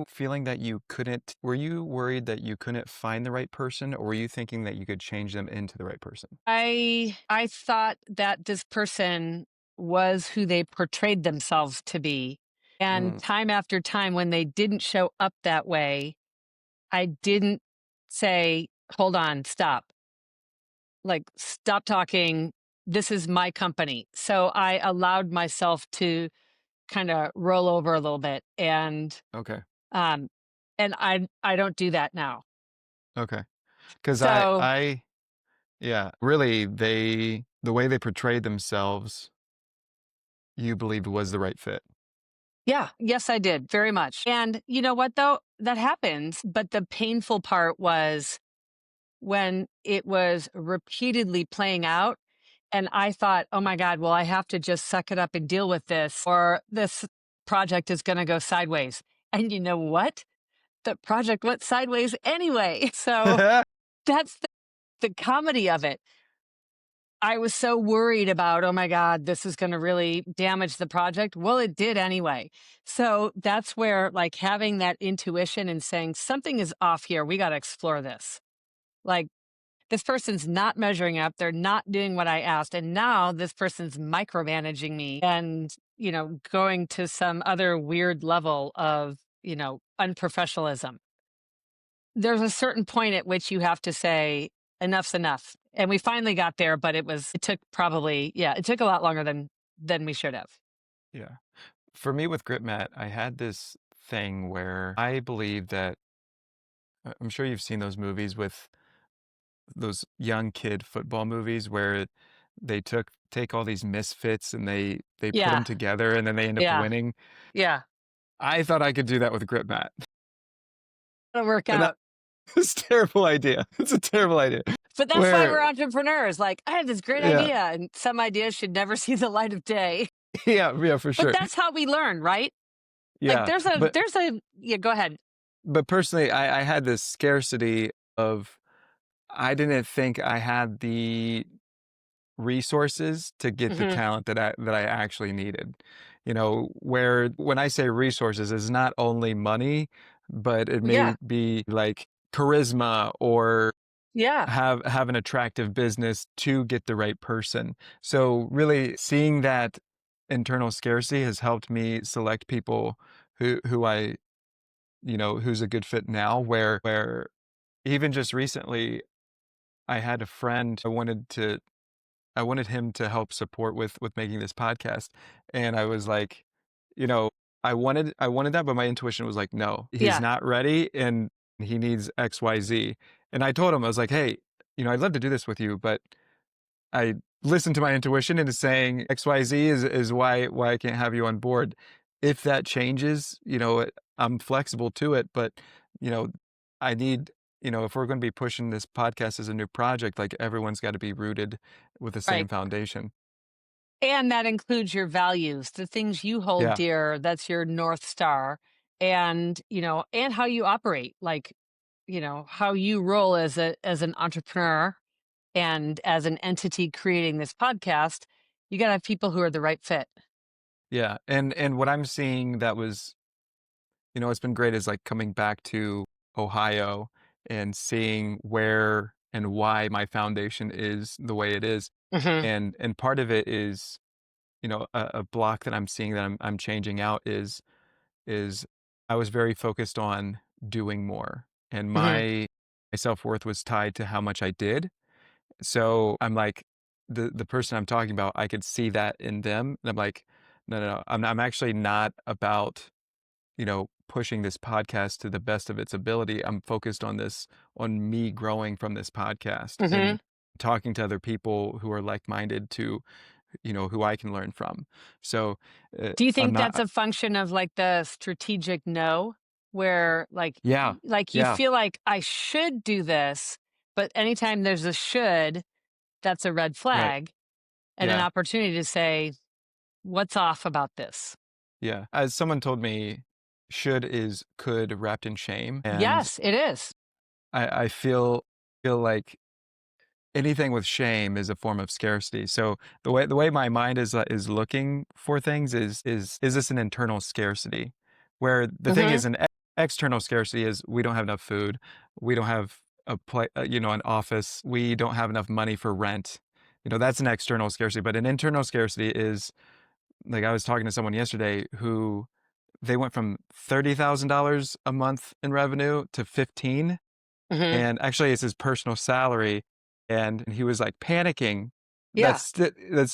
feeling that you couldn't were you worried that you couldn't find the right person, or were you thinking that you could change them into the right person? I thought that this person was who they portrayed themselves to be. And Mm, time after time, when they didn't show up that way, I didn't say, hold on, stop. Like, stop talking. This is my company. So I allowed myself to kind of roll over a little bit. okay. Um, and I don't do that now. Okay. 'Cause So yeah, really, the way they portrayed themselves, you believed was the right fit. yeah, yes, I did very much. And you know what, though? That happens. But the painful part was when it was repeatedly playing out. And I thought, oh my God, well, I have to just suck it up and deal with this, or this project is going to go sideways. And you know what? The project went sideways anyway. So that's the comedy of it. I was so worried about, oh my God, this is going to really damage the project. Well, it did anyway. So that's where, like, having that intuition and saying something is off here. We got to explore this. Like, this person's not measuring up. They're not doing what I asked. And now this person's micromanaging me and, going to some other weird level of, unprofessionalism. There's a certain point at which you have to say, enough's enough. And we finally got there, but it took probably, yeah, it took a lot longer than we should have. Yeah. For me with GripMat, I had this thing where I believe that I'm sure you've seen those movies with those young kid football movies where they take all these misfits and they put them Yeah. together and then they end up Yeah. winning. Yeah. I thought I could do that with GripMat. It'll work And that out. it's a terrible idea. It's a terrible idea. But that's why we're Where entrepreneurs. Like, I had this great yeah. idea, and some ideas should never see the light of day. Yeah, yeah, for But sure. that's how we learn, right? Like Yeah. But yeah, go ahead. personally, I had this scarcity of I didn't think I had the resources to get the Hmm. talent that I actually needed. You know, where when I say resources, it's not only money, but it may Yeah. be like charisma or Yeah. have an attractive business to get the right person. So really seeing that internal scarcity has helped me select people who I, who's a good fit now where even just recently I had a friend I wanted to I wanted him to help support with making this podcast, and I was like, you know, I wanted that, but my intuition was like, "No, he's Yeah, not ready, and he needs XYZ." And I told him, I was like, "Hey, I'd love to do this with you, but I listened to my intuition and it's saying XYZ is why I can't have you on board. If that changes, I'm flexible to it, but, you know, I need, if we're going to be pushing this podcast as a new project, like everyone's got to be rooted with the same right. foundation." And that includes your values, the things you hold Yeah. dear, that's your North Star, and, and how you operate, like, how you roll as an entrepreneur and as an entity creating this podcast, you got to have people who are the right fit. Yeah. And what I'm seeing that was, it's been great is like coming back to Ohio and seeing where and why my foundation is the way it is. Mhm. And part of it is, a block that I'm seeing that I'm changing out is I was very focused on doing more, and Mhm. my self-worth was tied to how much I did. So I'm like, the person I'm talking about, I could see that in them, and I'm like, no, no, no, I'm actually not about, pushing this podcast to the best of its ability. I'm focused on on me growing from this podcast Mhm. and talking to other people who are like-minded to, who I can learn from. So, Do you I'm think that's not. a function of like the strategic no, where Yeah, like you yeah, feel like I should do this, but anytime there's a should, that's a red right, flag and an yeah, opportunity to say, what's off about this? yeah. As someone told me, should is could wrapped in shame, and Yes, it is. I feel like anything with shame is a form of scarcity. So the way my mind is looking for things is this an internal scarcity? Where the thing Mhm. is, an external scarcity is we don't have enough food, we don't have an office, we don't have enough money for rent. That's an external scarcity. But an internal scarcity is, like, I was talking to someone yesterday who they went from $30,000 a month in revenue to 15, Mhm. and actually it's his personal salary, and he was, like, panicking. Yeah.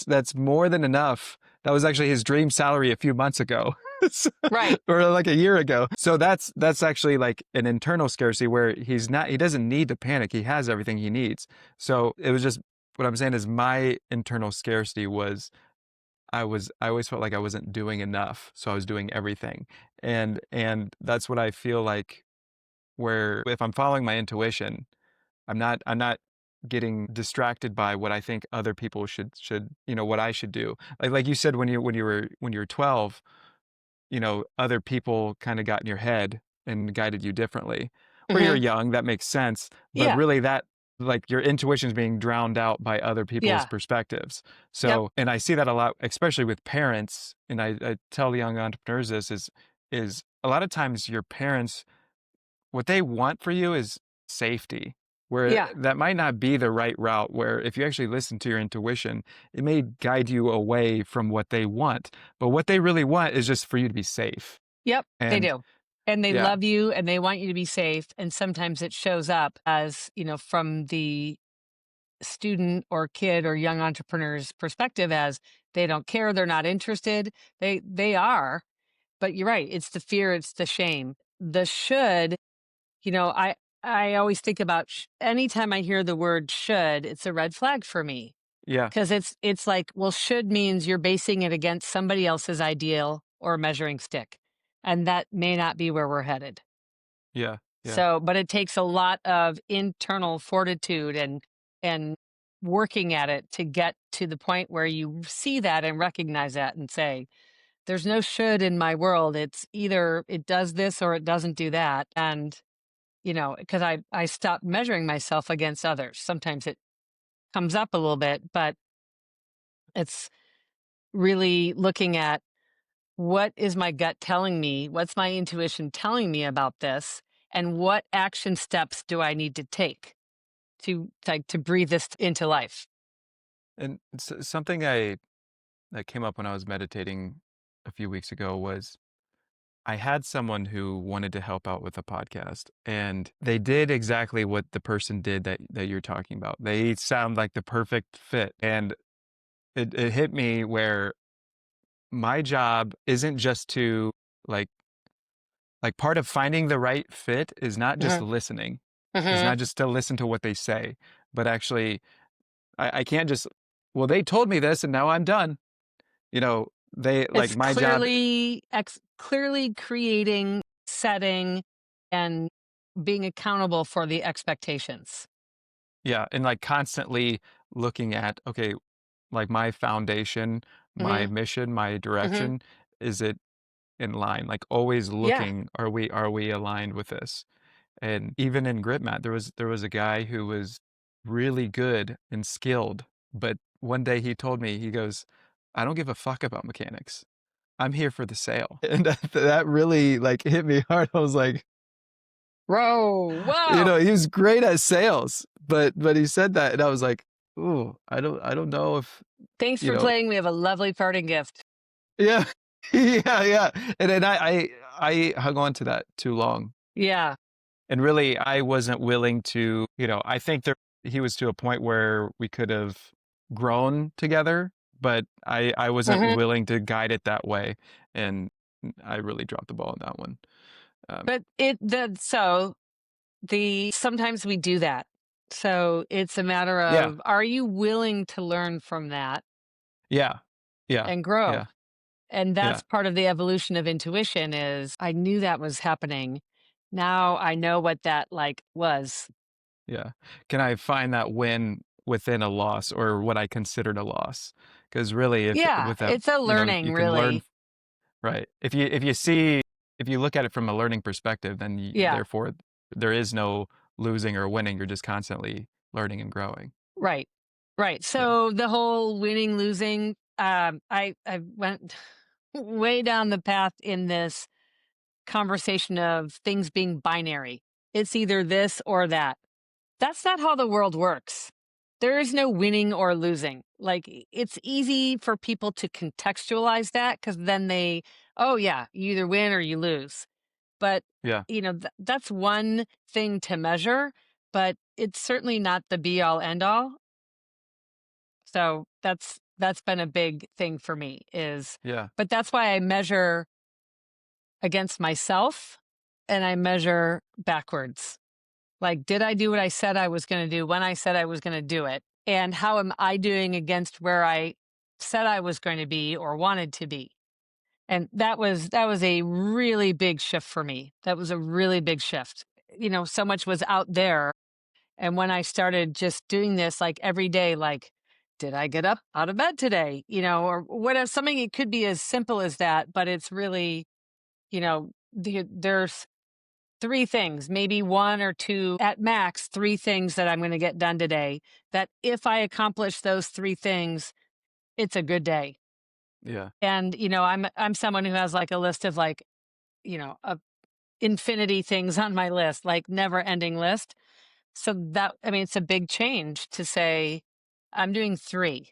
That's more than enough. That was actually his dream salary a few months ago. So Right. or, like, a year ago. So that's actually, like, an internal scarcity where he doesn't need to panic, he has everything he needs. So, it was just what I'm saying is my internal scarcity was I always felt like I wasn't doing enough, so I was doing everything. And that's what I feel like, where if I'm following my intuition, I'm not getting distracted by what I think other people should, what I should do. Like you said, when you were 12, other people kind of got in your head and guided you differently. Or you're Mhm. young, that makes sense, but Yeah. really that, like, your intuition is being drowned out by other people's Yeah. perspectives. Yep. So, and I see that a lot, especially with parents, and I tell the young entrepreneurs this is a lot of times your parents, what they want for you is safety, where Yeah. that might not be the right route, where if you actually listen to your intuition, it may guide you away from what they want. But what they really want is just for you to be safe. Yep, they And do. And they yeah, love you and they want you to be safe. And sometimes it shows up as, from the student or kid or young entrepreneur's perspective as they don't care, they're not interested. They are, but you're right. It's the fear, it's the shame. The should, you know, I I always think about anytime I hear the word should, it's a red flag for me. yeah, Because it's like, well, should means you're basing it against somebody else's ideal or measuring stick, and that may not be where we're headed. yeah, yeah. So, but it takes a lot of internal fortitude and working at it to get to the point where you see that and recognize that and say, "There's no should in my world. It's either it does this or it doesn't do that." And because I stopped measuring myself against others. Sometimes it comes up a little bit, but it's really looking at what is my gut telling me? What's my intuition telling me about this? And what action steps do I need to take to breathe this into life? And something I that came up when I was meditating a few weeks ago was I had someone who wanted to help out with a podcast, and they did exactly what the person did that you're talking about. They sound like the perfect fit, and it hit me where my job isn't just to like part of finding the right fit is not just Mhm, listening. Is mhm. not just to listen to what they say, but actually I can't just, well, they told me this and now I'm done. You know, they like It's my job. clearly creating, setting, and being accountable for the expectations. Yeah, and like constantly looking at, okay, like my foundation, my Mhm, mission, my mhm. direction, is it in line? Like always Yeah. looking, are we aligned with this? And even in grip mat, there was a guy who was really good and skilled, but one day he told me, he goes, "I don't give a fuck about mechanics. I'm here for the sale." And that really like hit me hard. I was like, Whoa, you whoa! know, he was great at sales, but he said that, and I was like, "Ooh, I don't know if, Thanks you for know." playing. We have a lovely parting gift. Yeah. Yeah, yeah. And then I hung on to that too long. Yeah. And really, I wasn't willing to, I think there he was to a point where we could have grown together, but I wasn't Mhm. willing to guide it that way, and I really dropped the ball on that one. Um, But the sometimes we do that. So it's a matter yeah, of, are you willing to learn from that yeah, yeah, and grow? yeah, And yeah, that's part of the evolution of intuition is I knew that was happening. Now I know what that like was. yeah. Can I find that win within a loss or what I considered a loss? Because really, if Yeah, with that, it's a you learning can learn. really. Right. If you look at it from a learning perspective, then Yeah, therefore there is no losing or winning. You're just constantly learning and growing. right. Right. Yeah. So the whole winning losing I went way down the path in this conversation of things being binary. It's either this or that. That's not how the world works. There is no winning or losing. Like it's easy for people to contextualize that because then oh yeah, you either win or you lose. But Yeah. that's one thing to measure, but it's certainly not the be all end all. So that's been a big thing for me is, Yeah. but that's why I measure against myself and I measure backwards. Like, did I do what I said I was going to do when I said I was going to do it? And how am I doing against where I said I was going to be or wanted to be? And that was a really big shift for me. That was a really big shift. So much was out there. And when I started just doing this like every day, like, did I get up out of bed today? Or whatever, something it could be as simple as that, but it's really, there's three things, maybe one or two at max, three things that I'm going to get done today. That if I accomplish those three things, it's a good day. Yeah. And I'm someone who has like a list of like, of infinity things on my list, like never ending list. So that, I mean, it's a big change to say, I'm doing three.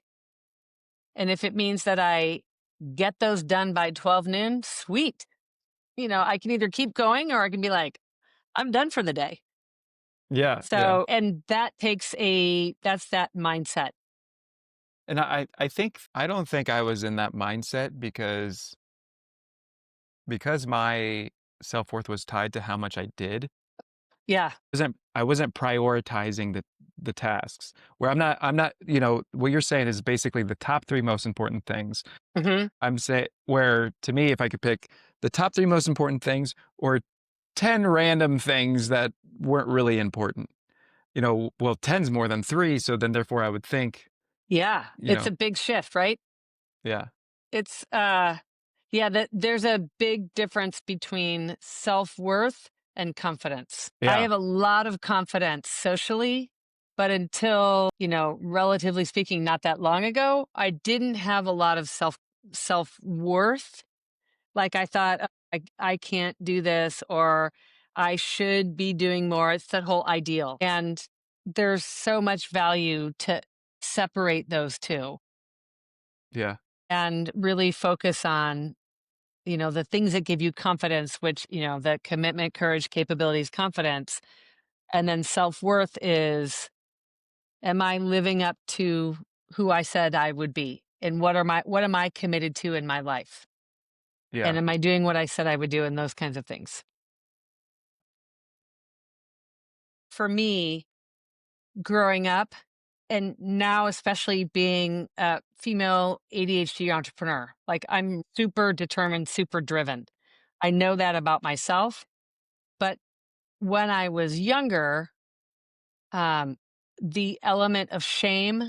And if it means that I get those done by 12 noon, sweet. I can either keep going or I can be like, I'm done for the day. Yeah. Yeah. So, and that's that mindset. And I don't think I was in that mindset because my self-worth was tied to how much I did. Yeah. I wasn't prioritizing the tasks. Where I'm not, what you're saying is basically the top 3 most important things. Hmm. I'm saying where to me, if I could pick the top 3 most important things or 10 random things that weren't really important. Well, 10's more than 3, so then therefore I would think, Yeah. you It's know a big shift, right? yeah. It's, yeah, that there's a big difference between self worth and confidence. I Yeah. have a lot of confidence socially, but until, relatively speaking, not that long ago, I didn't have a lot of self worth. Like I thought, "Oh, I can't do this or I should be doing more." It's that whole ideal. And there's so much value to separate those two Yeah. and really focus on, the things that give you confidence, which, the commitment, courage, capabilities, confidence. And then self worth is, am I living up to who I said I would be? and what am I committed to in my life? Yeah. And am I doing what I said I would do and those kinds of things. For me, growing up and now especially being a female ADHD entrepreneur, like I'm super determined, super driven. I know that about myself, but when I was younger, um, the element of shame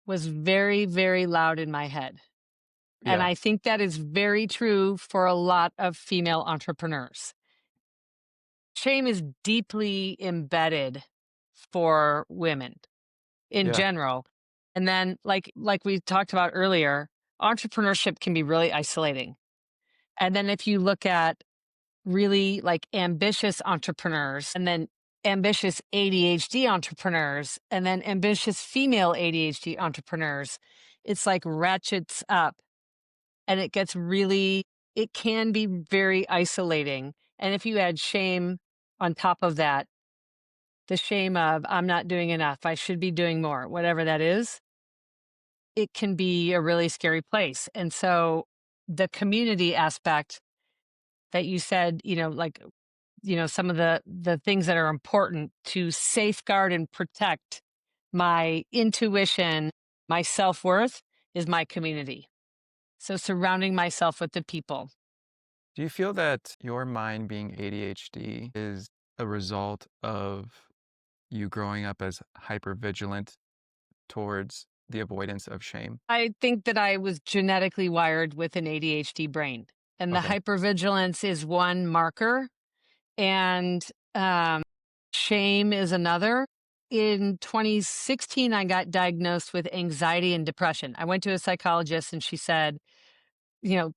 was very, very loud in my head. And Yeah. I think that is very true for a lot of female entrepreneurs. Shame is deeply embedded for women in Yeah. general. And then like we talked about earlier, entrepreneurship can be really isolating. And then if you look at really like ambitious entrepreneurs and then ambitious ADHD entrepreneurs and then ambitious female ADHD entrepreneurs, it's like ratchets up and it can be very isolating. And if you add shame on top of that, the shame of I'm not doing enough, I should be doing more, whatever that is, it can be a really scary place. And so the community aspect that you said, like, some of the things that are important to safeguard and protect my intuition, my self-worth is my community. So surrounding myself with the people. Do you feel that your mind being ADHD is a result of you growing up as hyper vigilant towards the avoidance of shame? I think that I was genetically wired with an ADHD brain, and the Okay. hypervigilance is one marker, and shame is another. In 2016, I got diagnosed with anxiety and depression. I went to a psychologist, and she said,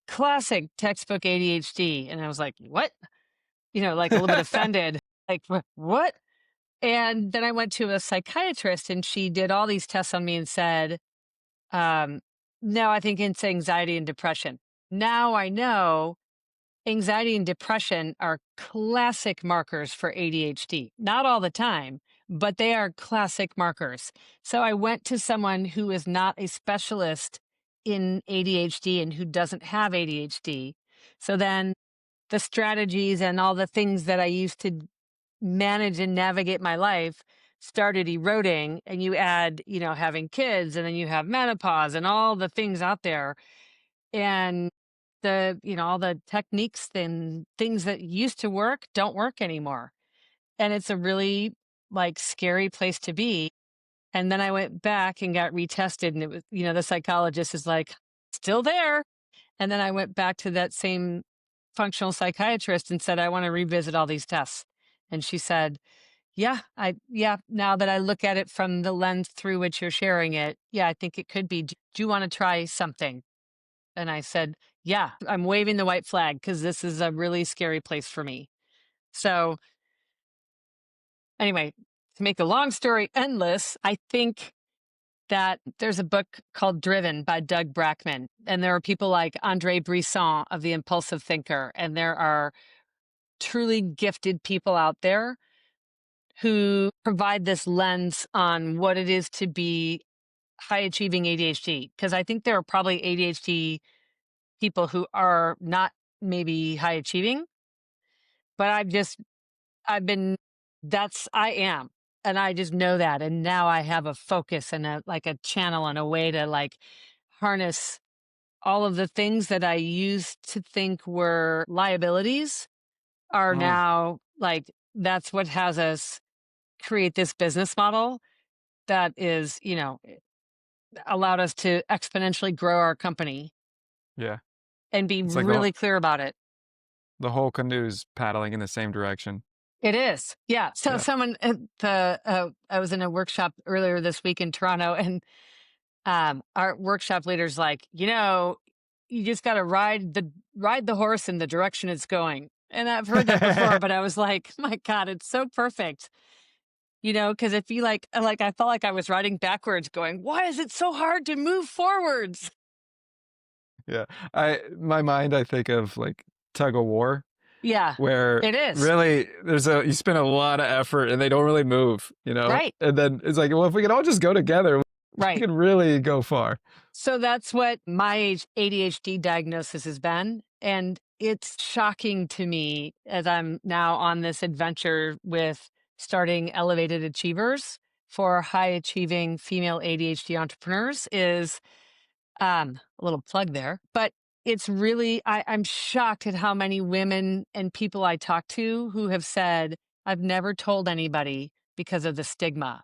classic textbook ADHD. And I was like, what? Like a little bit offended, like, What? And then I went to a psychiatrist, and she did all these tests on me and said, um, no, I think it's anxiety and depression. Now I know anxiety and depression are classic markers for ADHD. Not all the time, but they are classic markers. So I went to someone who is not a specialist in ADHD and who doesn't have ADHD. So then the strategies and all the things that I used to manage and navigate my life started eroding. And you add, having kids, and then you have menopause and all the things out there. And all the techniques and things that used to work don't work anymore. And it's a really like scary place to be. And then I went back and got retested, and it was, the psychologist is like, still there. And then I went back to that same functional psychiatrist and said, I want to revisit all these tests. And she said, yeah, now that I look at it from the lens through which you're sharing it, yeah, I think it could be. Do you want to try something? And I said, yeah, I'm waving the white flag because this is a really scary place for me. So, anyway, to make the long story endless, I think that there's a book called Driven by Doug Brackman. And there are people like Andre Brisson of The Impulsive Thinker. And there are truly gifted people out there who provide this lens on what it is to be high achieving ADHD. Because I think there are probably ADHD people who are not maybe high achieving, but I've been, I am. And I just know that. And now I have a focus and like a channel and a way to like harness all of the things that I used to think were liabilities are Mm, now like, that's what has us create this business model that is, allowed us to exponentially grow our company yeah. and be It's like the really clear about it. the whole canoe's paddling in the same direction. It is. Yeah. So Yeah. someone I was in a workshop earlier this week in Toronto, and our workshop leader's like, you just got to ride the horse in the direction it's going. And I've heard that before, but I was like, my God, it's so perfect. Because if you like I felt like I was riding backwards going, why is it so hard to move forwards? Yeah. My mind, I think of like tug of war Yeah, where it is. really you spend a lot of effort and they don't really move, Right. And then it's like, well, if we could all just go together. You Right. could really go far. So that's what my ADHD diagnosis has been. And it's shocking to me as I'm now on this adventure with starting Elevated Achievers for high achieving female ADHD entrepreneurs is a little plug there, but it's really, I'm shocked at how many women and people I talk to who have said, I've never told anybody because of the stigma.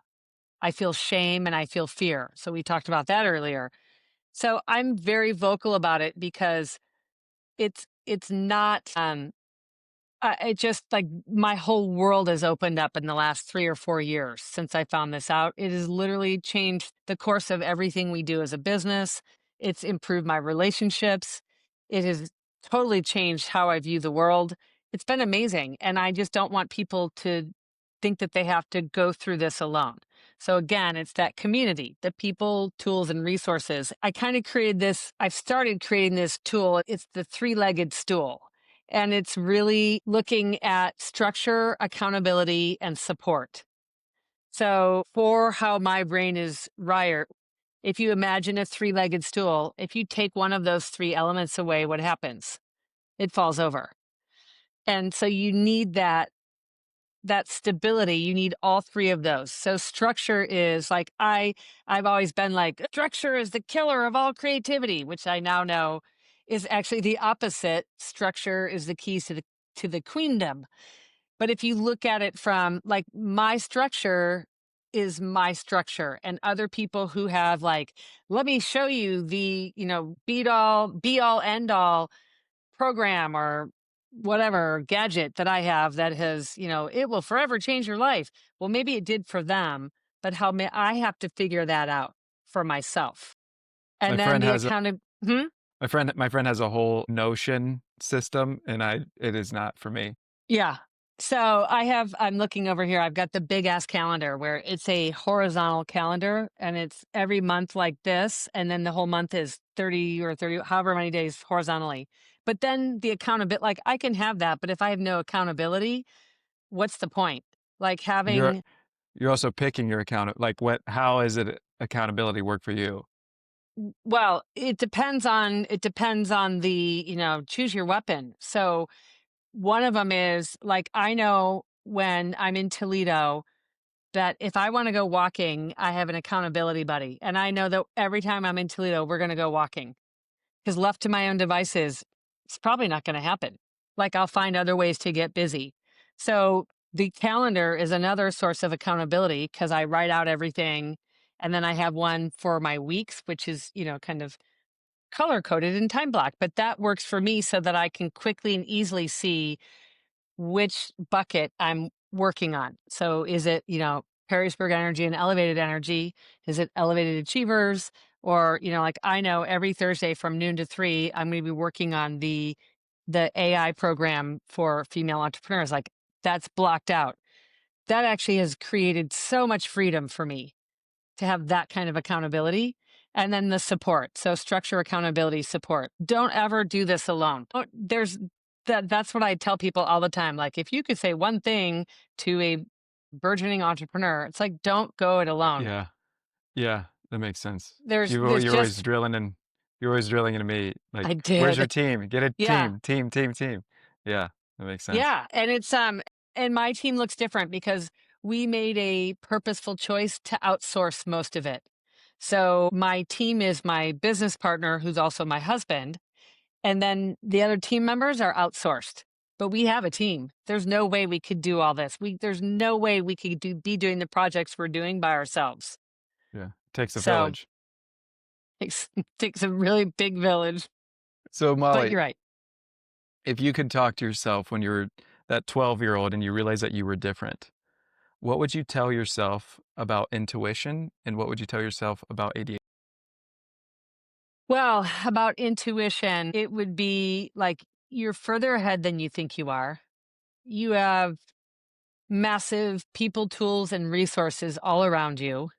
I feel shame and I feel fear. So we talked about that earlier. So I'm very vocal about it because it's not it just like my whole world has opened up in the last 3 or 4 years since I found this out. It has literally changed the course of everything we do as a business. It's improved my relationships. It has totally changed how I view the world. It's been amazing. And I just don't want people to think that they have to go through this alone. So again, it's that community, the people, tools, and resources. I kind of created this, I've started creating this tool. It's the three-legged stool. And it's really looking at structure, accountability, and support. So, for how my brain is wired, if you imagine a three-legged stool, if you take one of those three elements away, what happens? It falls over. And so you need that stability. You need all three of those. So structure is like I've always been like structure is the killer of all creativity, which I now know is actually the opposite. Structure is the keys to the queendom. But if you look at it from like my structure is my structure and other people who have like let me show you the be all end all program or whatever gadget that I have that has, it will forever change your life. Well, maybe it did for them, but how may I have to figure that out for myself? My And then friend the has a account hmm? my friend has a whole Notion system, and it is not for me. Yeah. So I'm looking over here. I've got the big ass calendar where it's a horizontal calendar and it's every month like this. And then the whole month is 30 or 30, however many days horizontally. But then the accountability, like I can have that, but if I have no accountability, what's the point? Like You're having, you're also picking your like, how is it accountability work for you? well, it depends on the, choose your weapon. So one of them is like, I know when I'm in Toledo, that if I wanna go walking, I have an accountability buddy, and I know that every time I'm in Toledo, we're gonna go walking. Because left to my own devices, it's probably not gonna happen. Like, I'll find other ways to get busy. So, the calendar is another source of accountability because I write out everything, and then I have one for my weeks, which is, kind of color coded and time blocked, but that works for me so that I can quickly and easily see which bucket I'm working on. So is it, Perrysburg Energy and Elevated Energy? Is it Elevated Achievers? Or, like I know every Thursday from noon to 3, I'm going to be working on the AI program for female entrepreneurs. Like that's blocked out. That actually has created so much freedom for me to have that kind of accountability. And then the support. So structure, accountability, support. Don't ever do this alone. There's that's what I tell people all the time. Like if you could say one thing to a burgeoning entrepreneur, it's like don't go it alone. Yeah. Yeah, that makes sense. There's there's You're always just drilling into me, like, I "Where's your did. team? Get a Yeah. team." Yeah, that makes sense. Yeah. And it's and my team looks different because we made a purposeful choice to outsource most of it. So my team is my business partner who's also my husband. And then the other team members are outsourced. But we have a team. There's no way we could do all this. There's no way we could be doing the projects we're doing by ourselves. Yeah, takes a So village. takes a really big village. So, But Molly, you're right. if you could talk to yourself when you were that 12-year-old and you realized that you were different, what would you tell yourself about intuition, and what would you tell yourself about ADHD? Well, about intuition, it would be like you're further ahead than you think you are. You have massive people, tools, and resources all around you.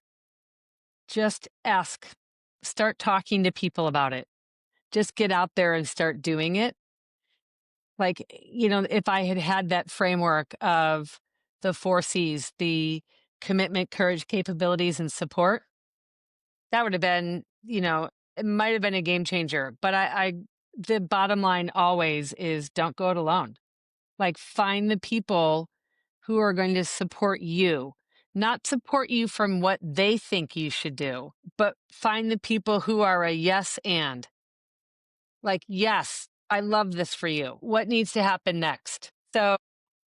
Just ask, start talking to people about it. Just get out there and start doing it. Like, if I had had that framework of the 4 C's, the commitment, courage, capabilities, and support, That would have been, it might have been a game changer. But the bottom line always is don't go it alone. Like find the people who are going to support you, not support you from what they think you should do, but find the people who are a yes and like, yes, I love this for you. What needs to happen next? So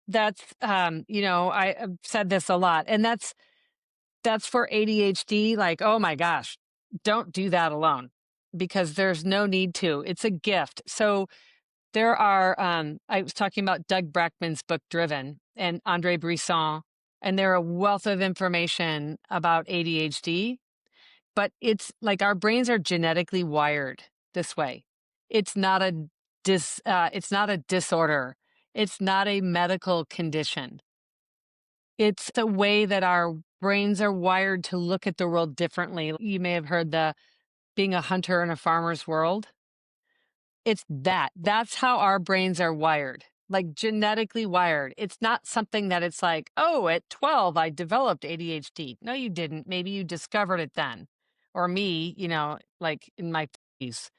that's, I've said this a lot, and that's for ADHD. Like, oh my gosh, don't do that alone because there's no need to. It's a gift. So there are, I was talking about Doug Brackman's book Driven and Andre Brisson, and they're a wealth of information about ADHD, but it's like our brains are genetically wired this way. It's not a it's not a disorder. It's not a medical condition. It's the way that our brains are wired to look at the world differently. You may have heard the being a hunter in a farmer's world. It's that. That's how our brains are wired, like genetically wired. It's not something that it's like, oh, at 12, I developed ADHD. No, you didn't. Maybe you discovered it then. Or me, like in my 30s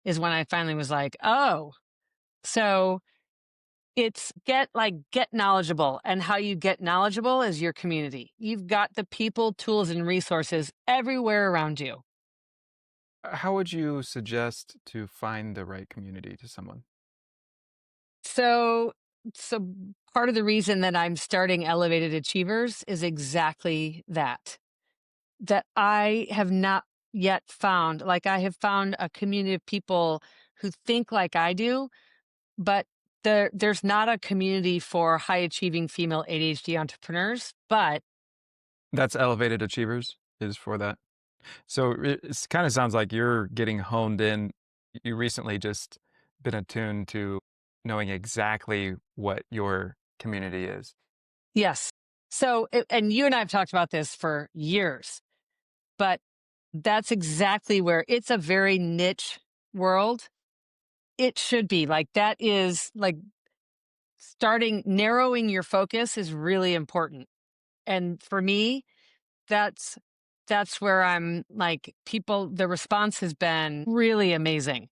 is when I finally was like, oh, so it's get knowledgeable. And how you get knowledgeable is your community. You've got the people, tools, and resources everywhere around you. How would you suggest to find the right community to someone? So so part of the reason that I'm starting Elevated Achievers is exactly that. That I have not yet found, like I have found a community of people who think like I do, but there's not a community for high achieving female ADHD entrepreneurs, but That's Elevated Achievers is for that. So it kind of sounds like you're getting honed in. You recently just been attuned to knowing exactly what your community is. yes. So and you and I have talked about this for years, but that's exactly where it's a very niche world. It should be like that is like narrowing your focus is really important. And for me, that's that's where I'm like the response has been really amazing.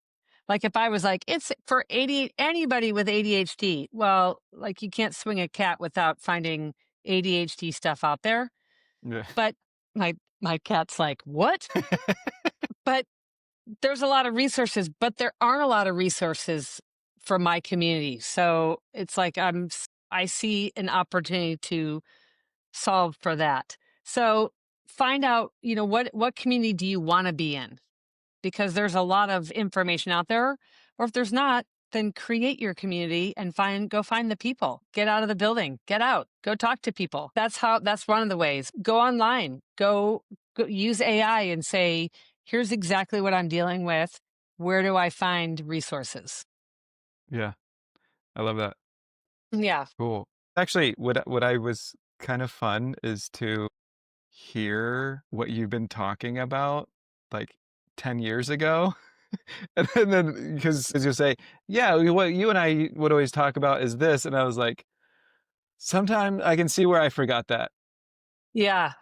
Like if I was like, it's for 80 anybody with ADHD, well, like you can't swing a cat without finding ADHD stuff out there. Yeah. But my cat's like, what? But there's a lot of resources, but there aren't a lot of resources for my community. So it's like I see an opportunity to solve for that. So find out, what community do you want to be in? Because there's a lot of information out there. Or if there's not, then create your community and go find the people. Get out of the building. Get out. Go talk to people. That's one of the ways. Go online. Go use AI and say, here's exactly what I'm dealing with. Where do I find resources? Yeah. I love that. Yeah. Cool. Actually, what I was kind of fun is to hear what you've been talking about like 10 years ago. And then because as you say, yeah, what you and I would always talk about is this. And I was like, sometimes I can see where I forgot that. Yeah.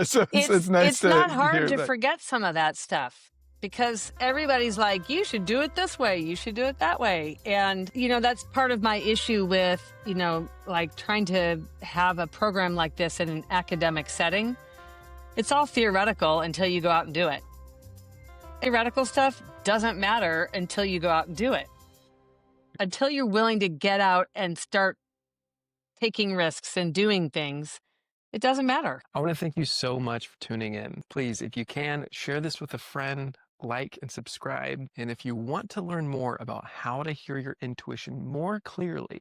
So it's It's nice it's to not hard hear to that. forget some of that stuff because everybody's like, you should do it this way, you should do it that way. And, that's part of my issue with, like trying to have a program like this in an academic setting. It's all theoretical until you go out and do it. Theoretical stuff doesn't matter until you go out and do it. Until you're willing to get out and start taking risks and doing things, it doesn't matter. I want to thank you so much for tuning in. Please, if you can, share this with a friend, like and subscribe. And if you want to learn more about how to hear your intuition more clearly,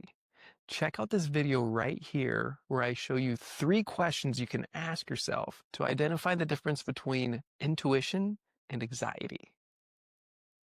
check out this video right here where I show you 3 questions you can ask yourself to identify the difference between intuition and anxiety.